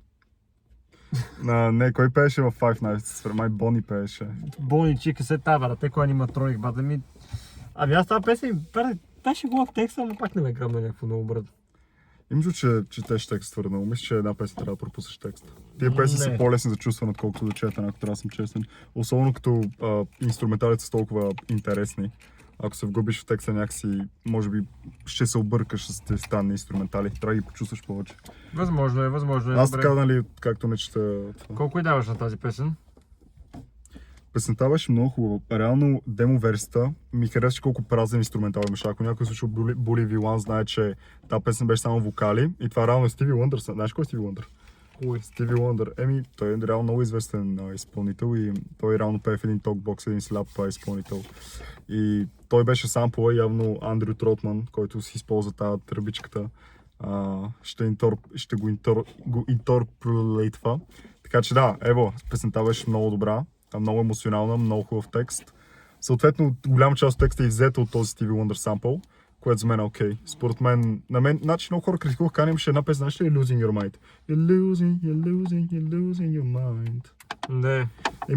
Не, кой пееше в Five Nights? Май Бони пееше. болни чика се табара, те кой аниматроник бате ми. Ами аз тази песен, беше хубав текст, но пак не ме грабна някакво много брат. Имам че четеш текст твърде много. Мисля, че една песен трябва да пропуснеш текст. Тия песни са Не. по-лесни за чувстване, отколкото да четен, ако трябва да съм честен. Особено като инструменталите са толкова интересни. Ако се вгубиш в текста някакси, може би ще се объркаш с тези странни инструментали. Трябва да ги почувстваш повече. Възможно е. Аз Добре. така, нали, както не чета това. Колко и даваш на тази песен? Песента беше много хубава. Реално демо версията ми харесва колко празен инструментал имаше. Ако някой слушал Bully V1, знае, че тази песен беше само вокали и това реално е Стиви Уъндър. Знаеш кой е Стиви Уъндър? Кой? Стиви Уъндър. Той е реално много известен изпълнител и той реално пее в един токбокс, един сляп изпълнител. И той беше сампла, явно Андрю Тротман, който си използва тази тръбичката. Ще го интерполейтва. Така че да, ево, песента беше много добра, много емоционална, много хубав текст. Съответно, голяма част от текста е взета от този Стиви Уъндър сампъл, което за мен е окей. Според мен, значи много хора критикуваха, Кани имаше една песен, знаеш ли, Losing Your Mind? You're losing your mind. Не.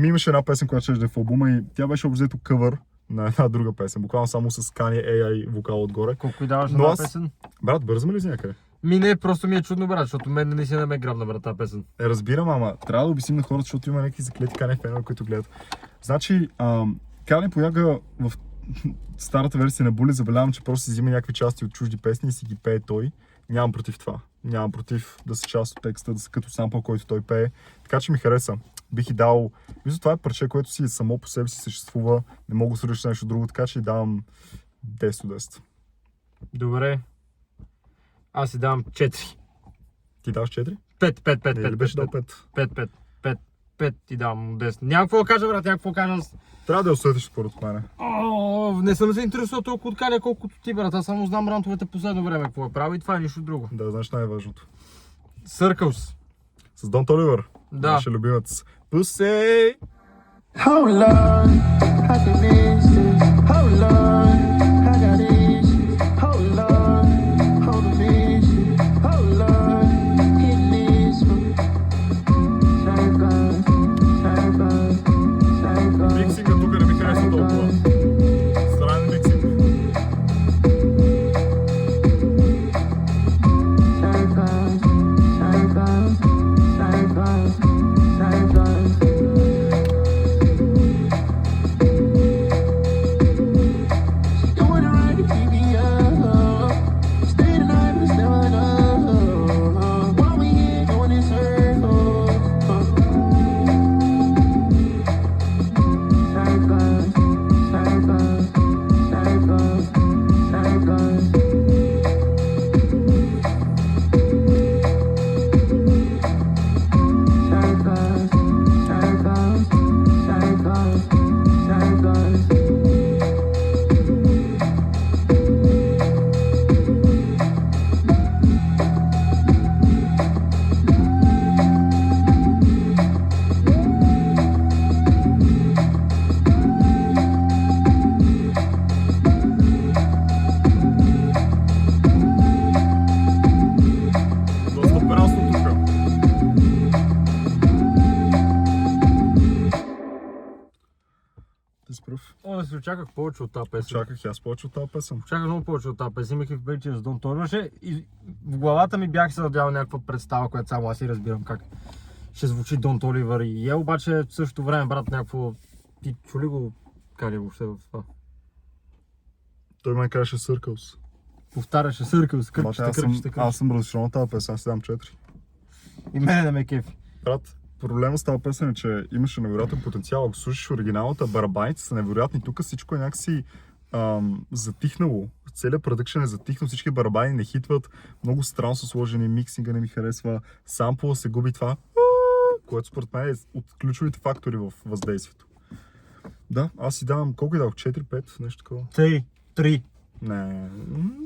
Имаше една песен, която ще е в албума и тя беше обзето къвър на една друга песен, буквално само с Kanye AI вокал отгоре. Колко и даваш Но на аз- тази песен? Брат, бързаме ли за някъде? Не, просто ми е чудно, брат, защото мен наистина не ме грабна, брат, тази песен. Разбирам, ама трябва да обясним на хората, защото има някакви заклети Kanye фенове, които гледат. Значи, Kanye пояга в старата версия на Bully, забелявам, че просто си взима някакви части от чужди песни и си ги пее той. Нямам против това. Нямам против да са част от текста, да са като сампъл, който той пее. Така че ми хареса. Бих и дал... Мисля, това е парче, което си само по себе си съществува. Не мога да среща нещо друго, така че давам 10 от 10. Добре. Аз си давам 4. Ти даваш 4? 5. Или беше дал 5? 5 ти давам 10. Няма какво да кажа, брат, няма какво да кажа. Трябва да я усетиш според мен. Не съм се интересувал толкова от Каня, колкото ти, брат. Аз само знам рантовете последно време, какво е правил и това е нищо друго. Да, знаеш най-важното. Circles. С Дон Толивър. Да. Нашия любимец. Pussy! Hold on, I can miss this. Hold on, I got issues. Hold on, hold the mission. Hold on, hit this one. Миксинга тук не ми харесва толкова. Странен миксинг. Doing it right to keep me up. Stay the night, but it's never enough. While we here going in circles. Доста прасно тук. Ти си прав. Да си очаквах повече от тази песен. Чаках и аз повече от тази песен. Очаквах много повече от тази песен. Имах и в предвид, че Дон Толивър и в главата ми бях се надявал някаква представа, която само аз и разбирам как ще звучи Дон Толивър и е, обаче в същото време, брат, някакво... Ти чули го Кани въобще в това? Той ме казваше Circles. Повтаряше Circles, кръпчета. Аз съм разрешен на тази песен, аз си дам 4. И мене да ме кефи. Брат, проблема с тази песен е, че имаше невероятен потенциал. Ако слушаш оригиналната, барабаните са невероятни. Тук всичко е някакси затихнало. Целият продъкшен е затихнал, всички барабани не хитват. Много странно са сложени, миксинга не ми харесва. Сампла се губи това, което според мен е от ключовите фактори в въздействието. Да, аз си давам, колко и дадох? 4-5, нещо такова. 3. Не,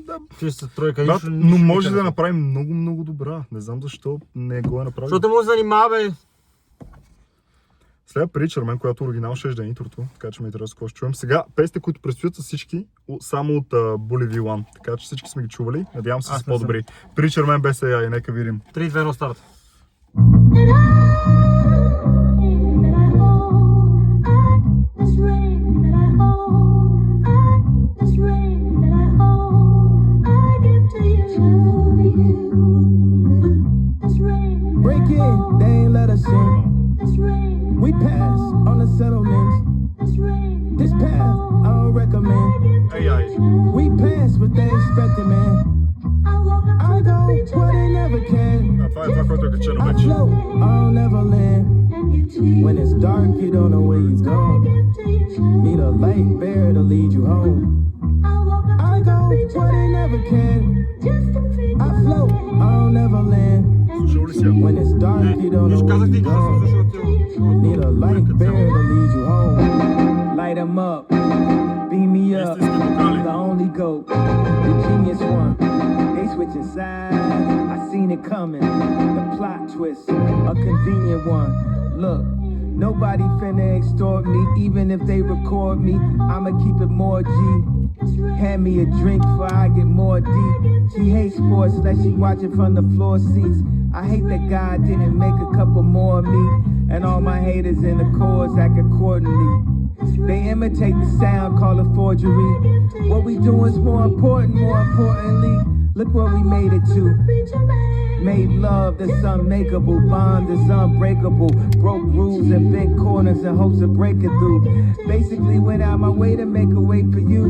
да. Чиста тройка. Брат, нищо но не може да харесва. направим много добра. Не знам защо не го е направил. Защо те му занимава, бе? След Preacher Man, която оригинал ще е интрото, така че ме интересува какво ще чуем. Сега песните, които предстоят са всички само от Bully V1, така че всички сме ги чували. Надявам се са по-добри. Preacher Man без AI, нека видим. 3, 2, 1, старт. Break in, they ain't let us in. We pass on the settlements. This path I don't recommend. AI. We pass what they expected, man. I go where they never can. Това е това, което е качено I вече. float, I'll never land. When it's dark, you don't know where you're going. Need a light bear to lead you home. I go where they never can. I float, I'll never land. Слушал ли си я? When it's dark, you don't know where you're going. Need a light bear to lead you home. Light 'em up, beam me up. Истински вокали. The only goat, the genius one. They switching sides, I seen it coming. The plot twist, a convenient one. Look, nobody finna extort me, even if they record me. I'ma keep it more G. Hand me a drink before I get more deep. She hates sports like she watching from the floor seats. I hate that God didn't make a couple more of me. And all my haters in the chorus act accordingly. They imitate the sound, call it forgery. What we do is more importantly. Look where we made it to. Made love that's unmakeable, bond is unbreakable. Broke rules and bent corners in hopes of breaking through. Basically went out my way to make a way for you.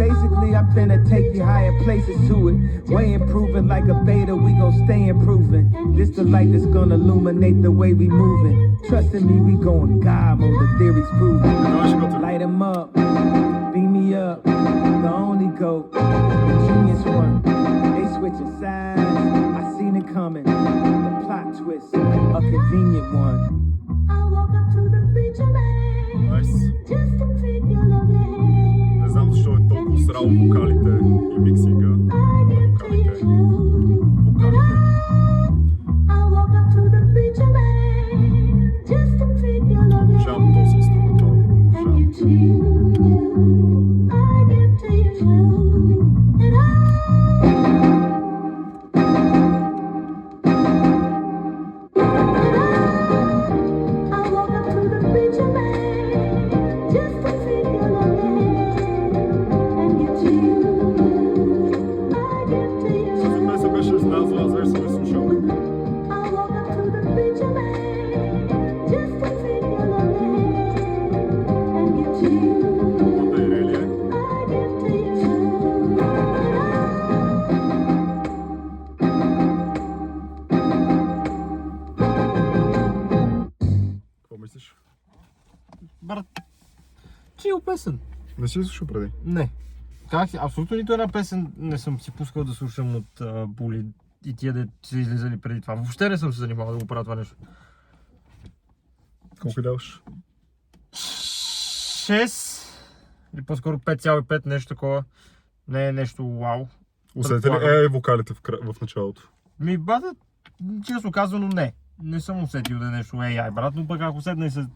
Basically I'm finna take you higher places to it. Way improving like a beta, we gon' stay improving. This the light that's gonna illuminate the way we moving. Trust in me, we going God mode, the theory's proven. Light 'em up, beam me up, the only goat, the genius one. They switching sides, I seen it coming. The plot twist, a convenient one. Найс. Не знам защо е толкова срал вокалите и миксинга на вокалите. Обожавам този инструментал. Обожавам. Тази песен беше излязла, аз вече съм я слушал. What the hell е? Какво мислиш? Брат, чил песен. Не си слушал преди? Не. Как? Абсолютно нито една песен не съм си пускал да слушам от Були и тия де са излизали преди това. Въобще не съм се занимавал да го правя това нещо. Колко даваш? 6 или по-скоро 5,5, нещо такова. Не е нещо вау. Усетите ли вокалите в началото? Ми бата, честно казано не. Не съм усетил да е нещо AI, брат, но пък ако седна и се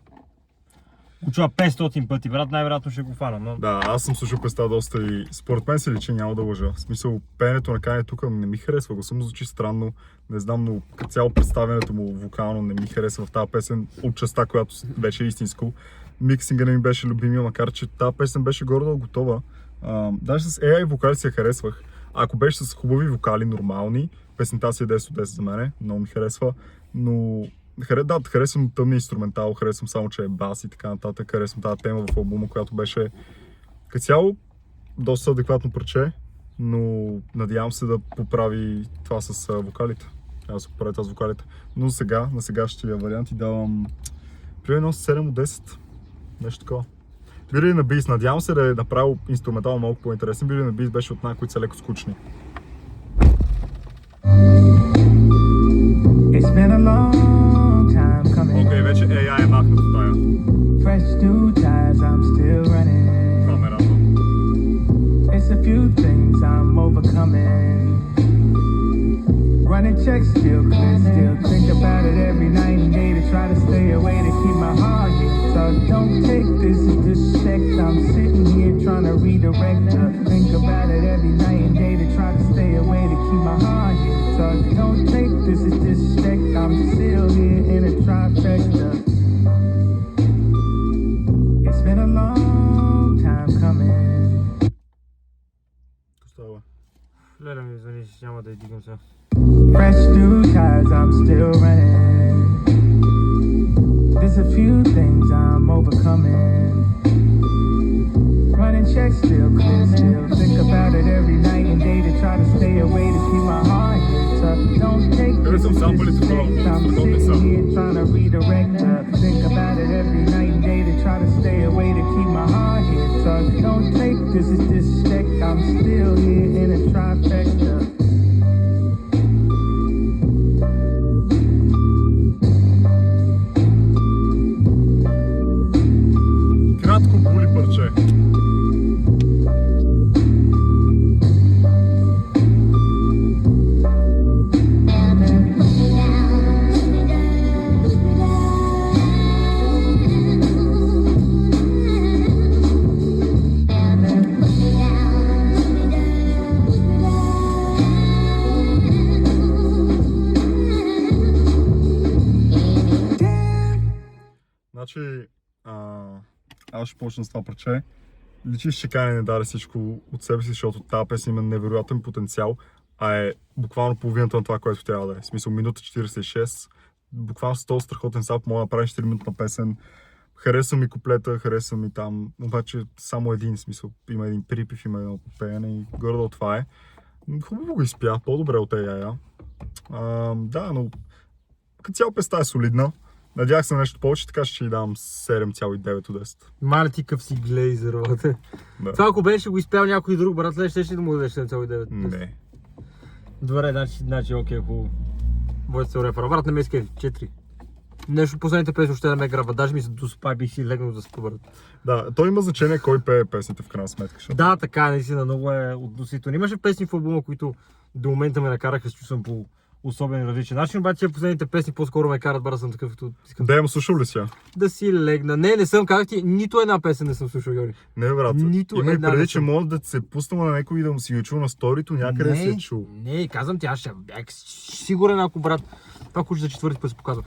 го чува 500 пъти, брат, най-вероятно ще го фана. Но... Да, аз съм слушал песента доста и според мен се личи, няма да лъжа. В смисъл, пеенето на Кане тук не ми харесва, гласа му звучи странно, не знам, но като цяло представянето му вокално не ми харесва в тази песен от частта, която беше истинско. Миксинга не ми беше любимия, макар че тази песен беше горе-долу готова. Даже с AI вокали си я харесвах. Ако беше с хубави вокали, нормални, песента си е 10 от 10 за мене, много ми харесва, но да, харесвам тъмния инструментал, харесвам само, че е бас и така нататък, харесвам тази тема в албума, която беше като цяло доста адекватно парче, но надявам се да поправи това с вокалите. Аз да поправя това с вокалите. Но сега, на сегашния вариант и давам примерно 7 от 10. Нещо такова. Beauty and the Beast, надявам се да е направил инструментал малко по-интересен. Beauty and the Beast беше от най-които са леко скучни. It's been a long time coming. Окей, вече AI е махнат от тая. Fresh new ties, I'm still running. Това ме радва. It's a few things I'm overcoming. Running checks, still clear, still think about it every night and day to try to stay away to keep my heart here. So don't take this as disrespect. I'm sitting here trying to redirect. Think about it every night and day to try to stay away to keep my heart here. So don't take this as disrespect. I'm still here in a trifecta. It's been a long time coming. Става. Леля ми звъни, няма да издигам сега. Fresh new tires, I'm still running. There's a few things I'm overcoming. Running checks, still clear, still think about it every night and day to try to stay away to keep my heart hit up. Don't take this Some sample is disrespect. I'm sitting here trying to redirect. Think about it every night and day to try to stay away to keep my heart hit up. Don't take this as disrespect. I'm still here in a trifecta. Кратко були парче. Значи, аз ще почна с това парче. Личиш, че Кани не даде всичко от себе си, защото тази песен има невероятен потенциал, а е буквално половината на това, което трябва да е. В смисъл, минута 46. Буквално с този страхотен сап мога да направя 4-минутна песен. Харесва ми куплета, харесва ми там, обаче само един смисъл. Има един припев, има едно пеене и горе-долу това е. Хубаво го изпя, по-добре от яя. Да, но като цяло песента е солидна. Надявах се на нещо повече, така ще й дам 7,9 от 10. Маля ти къв си глейзер, бате. Да. Това ако беше го изпял някой друг, брат, ще да му дадеш 7,9. Не. Добре, значи окей, хубаво. Бойте се рефера. Брат, не ме изкели. 4. Нещо последните песни ще да ме грабва. Даже ми се доспа, бих си легнал да спа, брат. Да, то има значение кой пее песните в крайна сметка. Защото... Да, така, наистина, много е относително. Имаше песни в албума, които до момента ме накараха да се чувствам по особен и различен начин, обаче последните песни по-скоро ме карат, брат, съм такъв, като искам Да, слушал ли си я? да си легна. Не съм, казах ти, нито една песен не съм слушал, Йори. Не, брат. Нито Има и една преди, не че съм. мога да се пуснем на някой и да му си го чул на сторито, някъде да си е чул. Не, казвам ти, аз ще бях сигурен, ако брат, това куче за четвърти път се показва.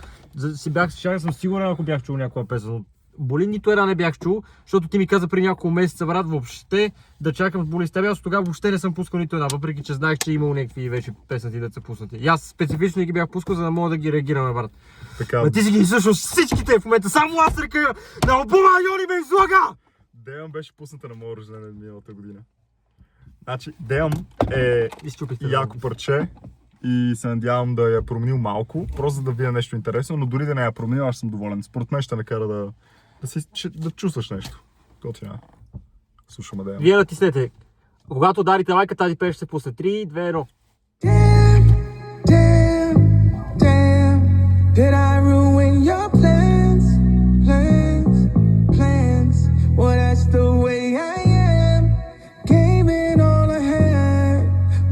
Ще съм сигурен, ако бях чул някоя песен, но Боли нито една не бях чул, защото ти ми каза при няколко месеца, брат, въобще да чакам с Боли с теб. Аз тогава въобще не съм пускал нито една, въпреки че знаех, че имал някакви вече песнати да са пуснати. И аз специфично ги бях пускал, за да мога да ги реагираме, брат. Така. А ти си ги слушал всичките в момента, само аз река на албума Йони ме излага! Демън беше пусната на моя рождение миналата година. Значи, Демън е яко парче и се надявам да я променил малко, просто за да видя нещо интересно, но дори да не я променил, аз съм доволен. Според мен ще накара да чувстваш нещо. Готина. Слушаме Демън. Вие натиснете. Когато дарите лайка, тази песен ще се пусне. 3, 2, 1. Did I ruin your plans? Well, that's the way I am. Gave it all I had.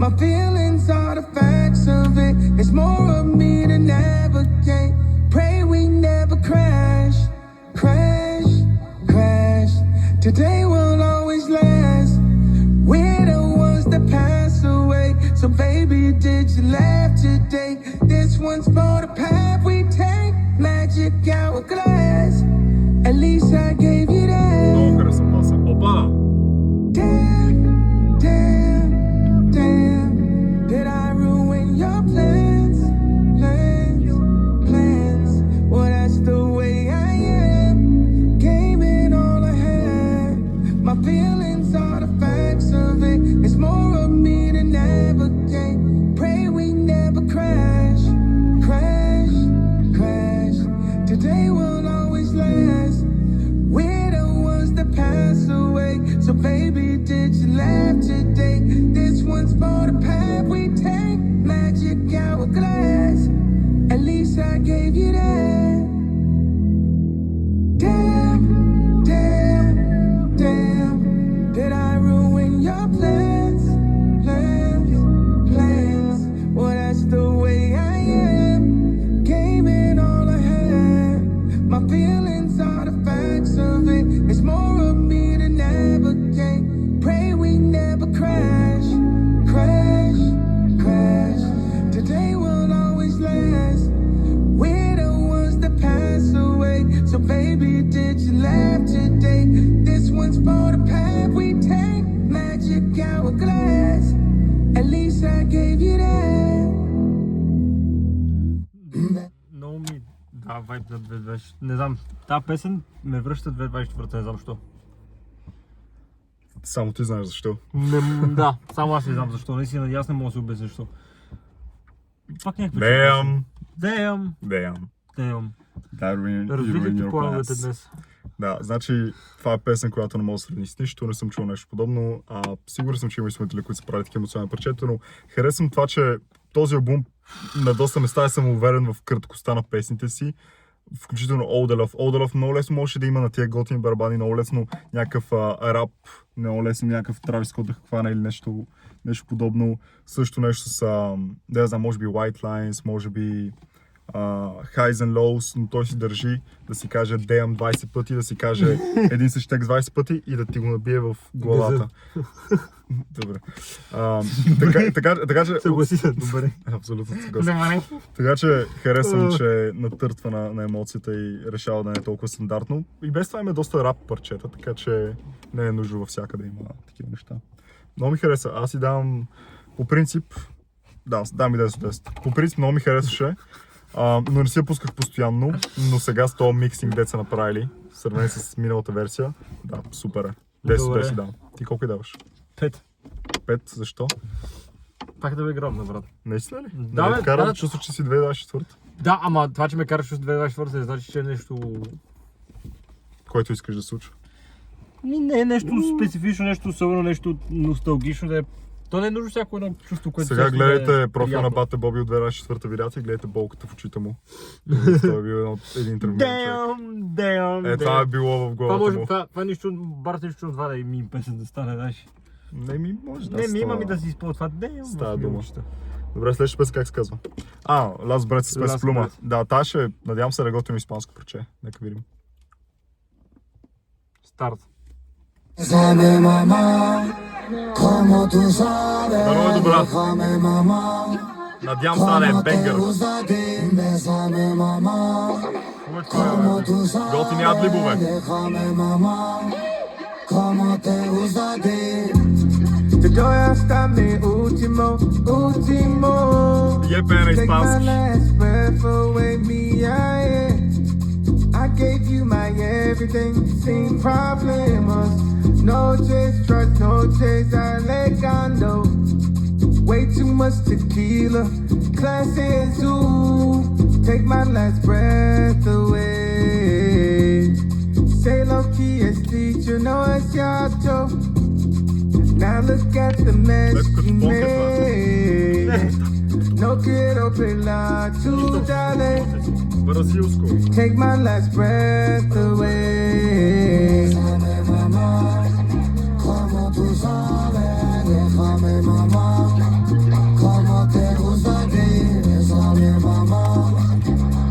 My feelings are the facts of it. It's more of me to navigate. Pray we never crash. Today will always last. We're the ones that pass away. So baby, did you laugh today? This one's for the path we take. Magic hourglass. At least I gave you that. Много харесвам баса. Опа! Damn. Did I ruin your plans? Well, that's the way I am. Gave it all I had. My feelings are the facts of it. It's more of me to navigate. Pray we never crash. Today will always last. We're the ones that pass away. So baby, did you laugh today? This one's for the path we take. Magic hourglass. At least I gave you that. Damn. Did I ruin your plans? Well, that's the way I gave you that. Много ми дава вайб на 2020. Не знам, тази песен ме връща 2024, не знам защо. Само ти знаеш защо. Да, само аз не знам защо. Наистина, аз не мога да се обясня защо. Пак някакви... Damn. Развитите плановете днес. Да, значи това е песен, която не мога да сравни с нищо, не съм чул нещо подобно. Сигурен съм, че има изпълнители, които са правили такива емоционални парчета, но харесвам това, че този албум на доста места съм уверен в краткостта на песните си. Включително Old Love много лесно можеше да има на тия готини барабани, много лесно някакъв рап, много лесно някакъв Travis Scott да хвана или нещо подобно. Също нещо с, да знам, може би White Lines, може би Highs and Lows, но той си държи да си каже Damn 20 пъти, да си каже един същи текст 20 пъти и да ти го набие в главата. Добре. Така че... Съгласи се, добре. Абсолютно съгласен. Така че харесвам, че натъртва на емоцията и решава да не е толкова стандартно. И без това има доста рап парчета, така че не е нужно във всяка да има такива неща. Много ми хареса. Аз си давам по принцип... Да, дам и 10 от 10. По принцип много ми харесваше, но не си я пусках постоянно, но сега с този миксинг дет са направили, в сравнение с миналата версия, да, супер е. 10 от 10 дам. Ти колко и даваш? 5. 5, защо? Пак да бе гробна, брат. Наистина ли? Да, ме кара да. да чувстваш, че си 2024. Да, ама това, че ме караш с 2024, не значи, че е нещо... Който искаш да се случва. Не е нещо специфично, нещо особено, нещо носталгично, да е... То не е нужно всяко едно чувство, което... Сега гледайте профила приятно. на Бате Боби от 2004 видеята и гледайте болката в очите му. Той е бил един травмиран човек. Това е било в главата му. Това нищо, барът нищо от това да ми песен да стане, знаеш. Не ми може да Не ми има става. ми да си изпълня това. Става дума. Добре, следващия песен как се казва? Last Breath с Пес Плума. Breath. Да, тази ще, надявам се да готвим испанско проче. Нека видим. Старт. Sabe mamá, como tú sabes, Здорово, добра. déjame mamá, Надявам се да не е como te бенгър. gusta a ti, bésame mamá, como tú sabes, Готини адлибове. déjame mamá, como te gusta a ti. Te doy hasta mi último. Е пее на Take my испански. last breath away, me, I gave you my everything, seen problems. No chase, trust, no chase, Alejandro. Way too much tequila, class is zoo. Take my last breath away. Say low key as teacher, no it's your joke. Now look at the mess you made. No quiero pelear tu dale. Бразилско. Take my last breath away. Bésame mamá, como tú sabes, déjame mamá, como te gusta a ti, bésame mamá,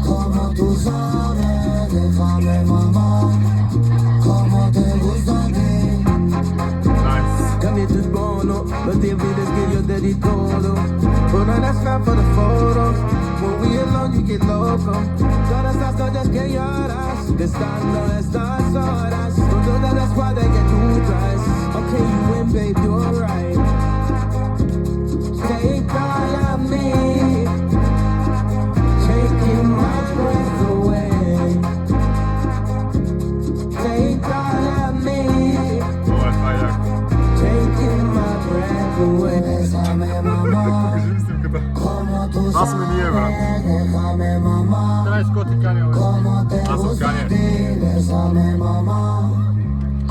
como tú sabes, déjame mamá, como te gusta a ti. Nice. Cambie tus bonos, no te olvides que yo te di todo. But no, that's not for the photos. When we alone, you get loco. Todas las noches que lloras, estando estas horas, con toda la escuadra que tú traes. Okay, you win, babe, you're right. Take all of me, taking my breath away. Take all of me. Това е яко. Taking my breath away. Bésame mamá, Покажи ми снимката. como tú Това сме ние, брат. sabes, déjame mamá. Трябва Скоти Каня, бе. Como te Аз съм gusta a Кanye. ti, bésame mamá.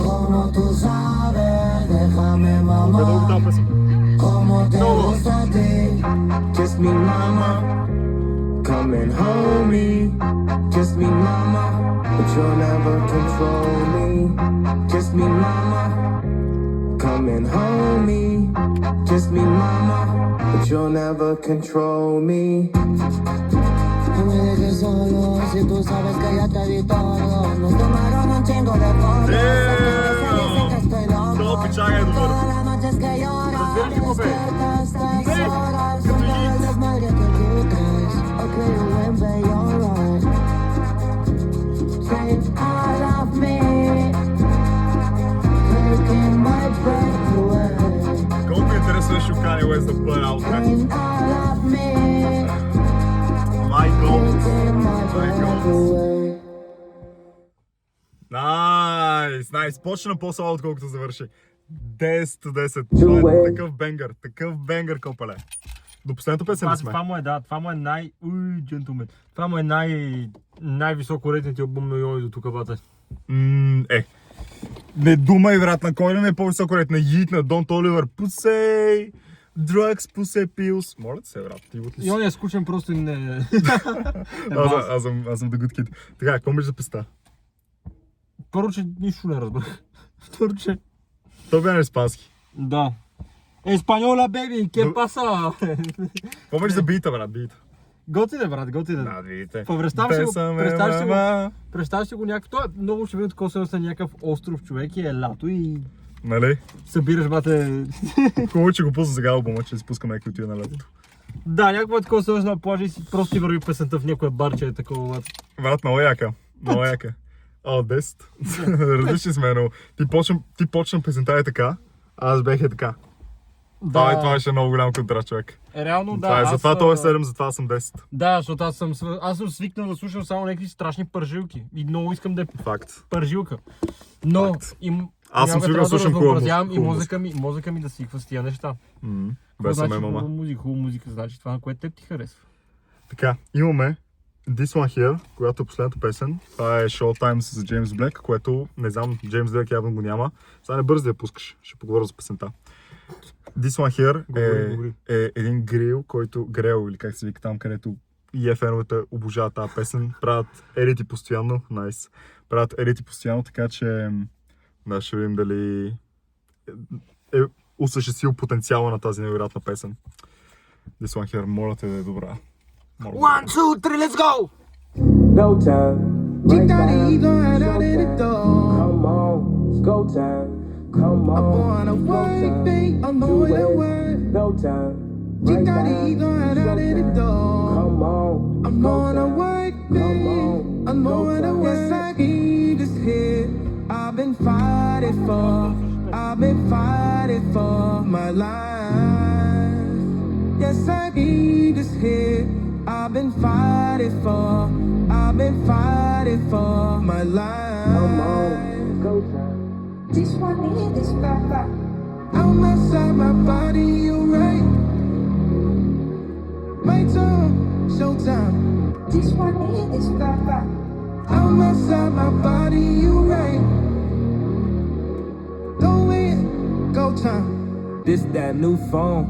Como tú sabes, déjame mamá. Дълго тази песен. Como te gusta a ti. Kiss me, mama. Come and hold me. Kiss me, mama. But you'll never control me. Kiss me, mama. Come and hold me. Kiss me, mama. But you'll never control me. No me dejes solo, si tú sabes que ya te di todo. Nos tomaron un chingo de fotos. Dicen que estoy loco. Todo pichaga es duro. Todas las noches que lloras, Разбираш ли го, бе? despierta a estas Sí, horas. que Con tú todo el dices. desmadre que tú traes. Okay, you win, babe, you're right. Take all of me, taking my breath away. Колко е интересно да шукани Kanye West да бъде out next. And all of me. My God. My My God. God. Найс. Почна по-слабо, отколкото завърши. 10-10. Това е такъв бенгър, копале. До последната песен ли сме? Това му е джентълмен. Това му е най-високо рейтинг албум на Йони до тук, бата. Не думай, брат, на кой не е по-високо рейтинг? На Yeet, на Don't Oliver, Pussy, Drugs, Pussy Pills. Моля те се, брат, ти от ли си? Йони е скучен, просто и не... Аз съм The Good Kid. Така, какво мислиш за песента? Първо, че нищо не разбрах. Второ, че... То бе на испански. Да. Еспаньола, беби, ке паса? Какво мислиш за бита, брат, бита? Готине, брат, готине. Да, видите. Представяш си го някакъв... Той е много очевидно такова съвестно на някакъв остров човек и е лято и... Нали? Събираш, бате... Хубаво, че го пусна сега албума, че спускаме някой отиде на лятото. Да, някакво е такова съвестно на плажа и си просто ти върви песента в някое барче, е такова, бате. Брат, много яка. Много яка. 10. Различни сме, но ти почна песента е така, аз бех е така. Да. Това беше много голям контраст, човек. Реално, да. Това е, затова той е 7, затова съм 10. Да, защото аз съм свикнал да слушам само някакви страшни пържилки. И много искам да е Факт. пържилка. Но Факт. аз съм свикнал да слушам хубава и мозъка ми да свиква с тия неща. Без значи мама. хубава музика, значи това, на което теб ти харесва. Така, имаме This One Here, която е последната песен. Това е Showtime за Джеймс Блек, което не знам, Джеймс Блек явно го няма. Сега не бързи да я пускаш, ще поговоря за песента. This One Here е един грил, грел или как се вика там, където феновете обожават тази песен. Правят едити постоянно, найс. Правят едити постоянно, така че да, ще видим дали е осъществил потенциала на тази невероятна песен. This One Here, моля те да е добра. 1, 2, 3, let's go! No time. Right now. Going out in the door. Come on, it's go time. Come on, I'm on a it's go work, time. babe. I'm Do going to it. work. No time. You Right got now, it going it's out go in the time. door. Come on, I'm it's go going to time. work, Come babe. on, I'm go going to time. work. Yes, I need this hit. I've been fighting for my life. Yes, I need this hit. I've been fighting for my life. Come on, it's go time. This one here, this papa. I'm outside my body, you right. My time, showtime. This one here, this papa. I'm outside my body, you right. Go in, go time. This that new phone,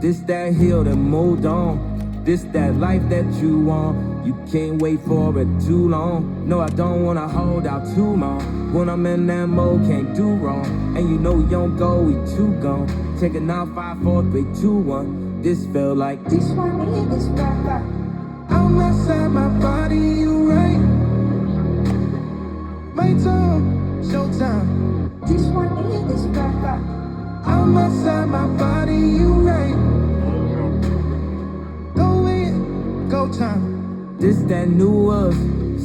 this that hill that moved on. This that life that you want, you can't wait for it too long. No, I don't wanna hold out too long. When I'm in that mode, can't do wrong. And you know you don't go, we too gone. Take it now, 5, 4, 3, 2, 1. This felt like This one here, this papa. I'm outside my body, you right. My time, showtime. This one here, this papa. I'm outside my body, you right. Go in, go time. this that new us.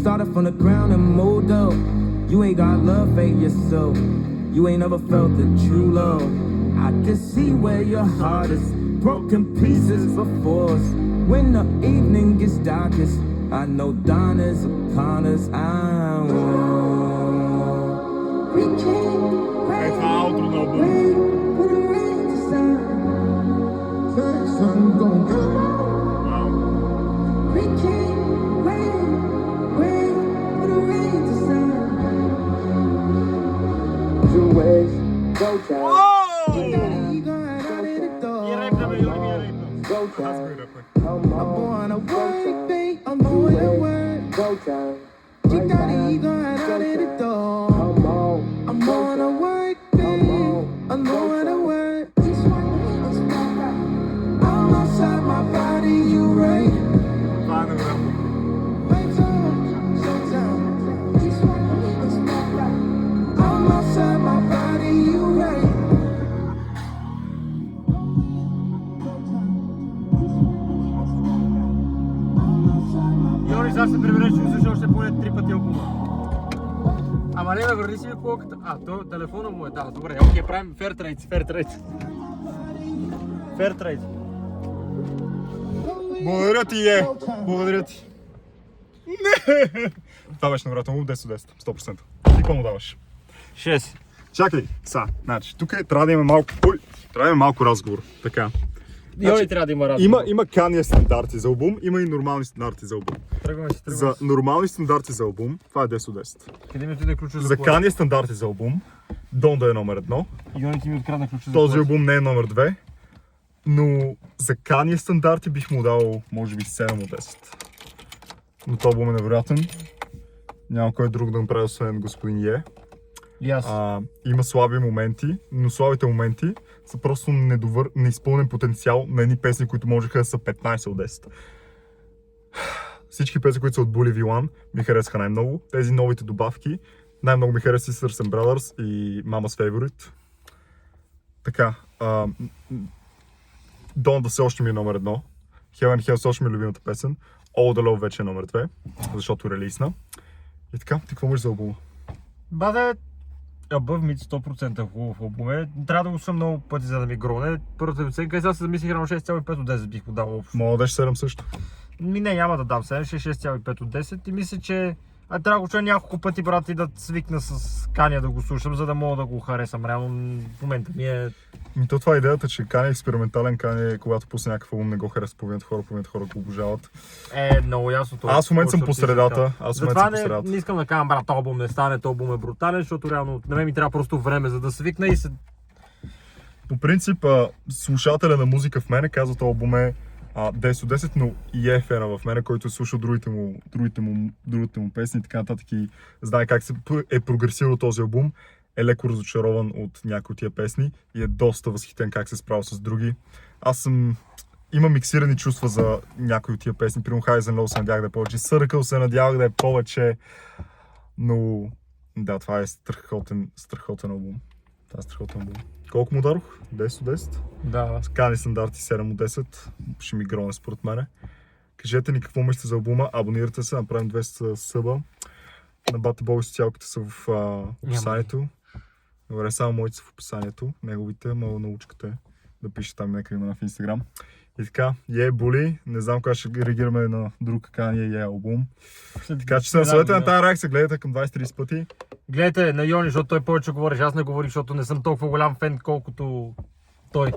Started from the ground and moved up. You ain't got love for yourself. You ain't never felt the true love. I can see where your heart is. Broken pieces before us. When the evening gets darkest, I know dawn is upon us. I want. We came, Е, това е аутро на албума. put a rain to sun. Something gon' come. We came, rain, put a rain to sun. 2 ways, go time. You going out in the door. Go time. Come I'm on, going to go work, time. babe. I'm 2 going to ways, work. go time. You Right got now, it going go out in the time. door. Come on, I'm go going to time. work, Come babe. on, I'm go going to time. work. This one here, this papa. I'm outside my body, you right. Това е невероятно. My time, showtime. This one here, this papa. I'm outside my body, you right. Йони, сега се прибереш, че слуша още поне 3 пъти албума. Ама не, върни си ми колката. То телефона му е, да, добре, окей, правим fair trade. Fairtrade. Благодаря ти, Благодаря ти. Не! Това беше невероятно. 10 от 10. 100%. Ти какво му даваш? 6. Чакай, значи, тук трябва да имаме малко... Ой, трябва да имаме малко разговор. Така. Йой, трябва да има разговор. Има Kanye стандарти за албум, има и нормални стандарти за албум. Тръгваме си, За нормални стандарти за албум, това е 10 от 10. Къде ми отиде ключа За Kanye стандарти за албум, Donda е номер 1. Йони ти ми открадна ключа за Този колата. албум не е номер 2. Но за Kanye стандарти бих му дал, може би, 7 от 10. Но този албум е невероятен. Няма кой друг да направи, освен господин Е. И аз. Има слаби моменти, но слабите моменти са просто неизпълнен потенциал на едни песни, които можеха да са 15 от 10. Всички песни, които са от Bully V1, ми харесаха най-много. Тези новите добавки, най-много ми хареса Sisters and Brothers и Mama's Favorite. Така, Donda все още ми е номер 1. Heaven Hell все още ми е любимата песен. All the Love вече е номер 2, защото релизна. И така, ти какво можеш за албума? Баде, Above Mid 100% хубав албум е. Трябва да го слушам много пъти, за да ми гроне. Първата оценка и сега се замислих на 6,5 от 10 бих му дал общо. Мога да дадеш 7 също. Няма да дам 7, 6,5 от 10 и мисля, че трябва да го чуя няколко пъти, брат, и да свикна с Kanye да го слушам, за да мога да го харесам. Реално в момента ми е... Това е идеята, че Kanye е експериментален, Kanye, когато пусне някакъв албум, не го харесва половината хора го обожават. Много ясно това. Аз в момента съм по средата. Затова не искам да кажа, брат, този албум не стане, този албум е брутален, защото реално на мен ми трябва просто време, за да свикна и се... По принцип, слушателя на музика в мене казва, този албум е 10 от 10, но и е фена в мене, който е слушал другите му песни и така нататък и знае как се е прогресирал този албум, е леко разочарован от някои от тия песни и е доста възхитен как се справя с други. Имам миксирани чувства за някои от тия песни. Примерно Highs and Lows се надявах да е повече, Circle се надявах да е повече, но да, това е страхотен албум. Това е страхотен албум. Колко му дадох? 10 от 10? Да. Kanye стандарти 7 от 10. Ще ми гроне според мене. Кажете ни какво мислите за албума, абонирайте се, направим 200 съба. На Бата Бог социалките са в описанието. Добре, само моите са в описанието. Неговите, мога да научкате да пишете там някъде в Instagram. И така, Bully. Не знам кога ще реагираме на друг Kanye албум. Така че се насладете на тази реакция, гледайте към 20-30 пъти. Гледайте на Йони, защото той повече говориш. Аз не говорих, защото не съм толкова голям фен, колкото той.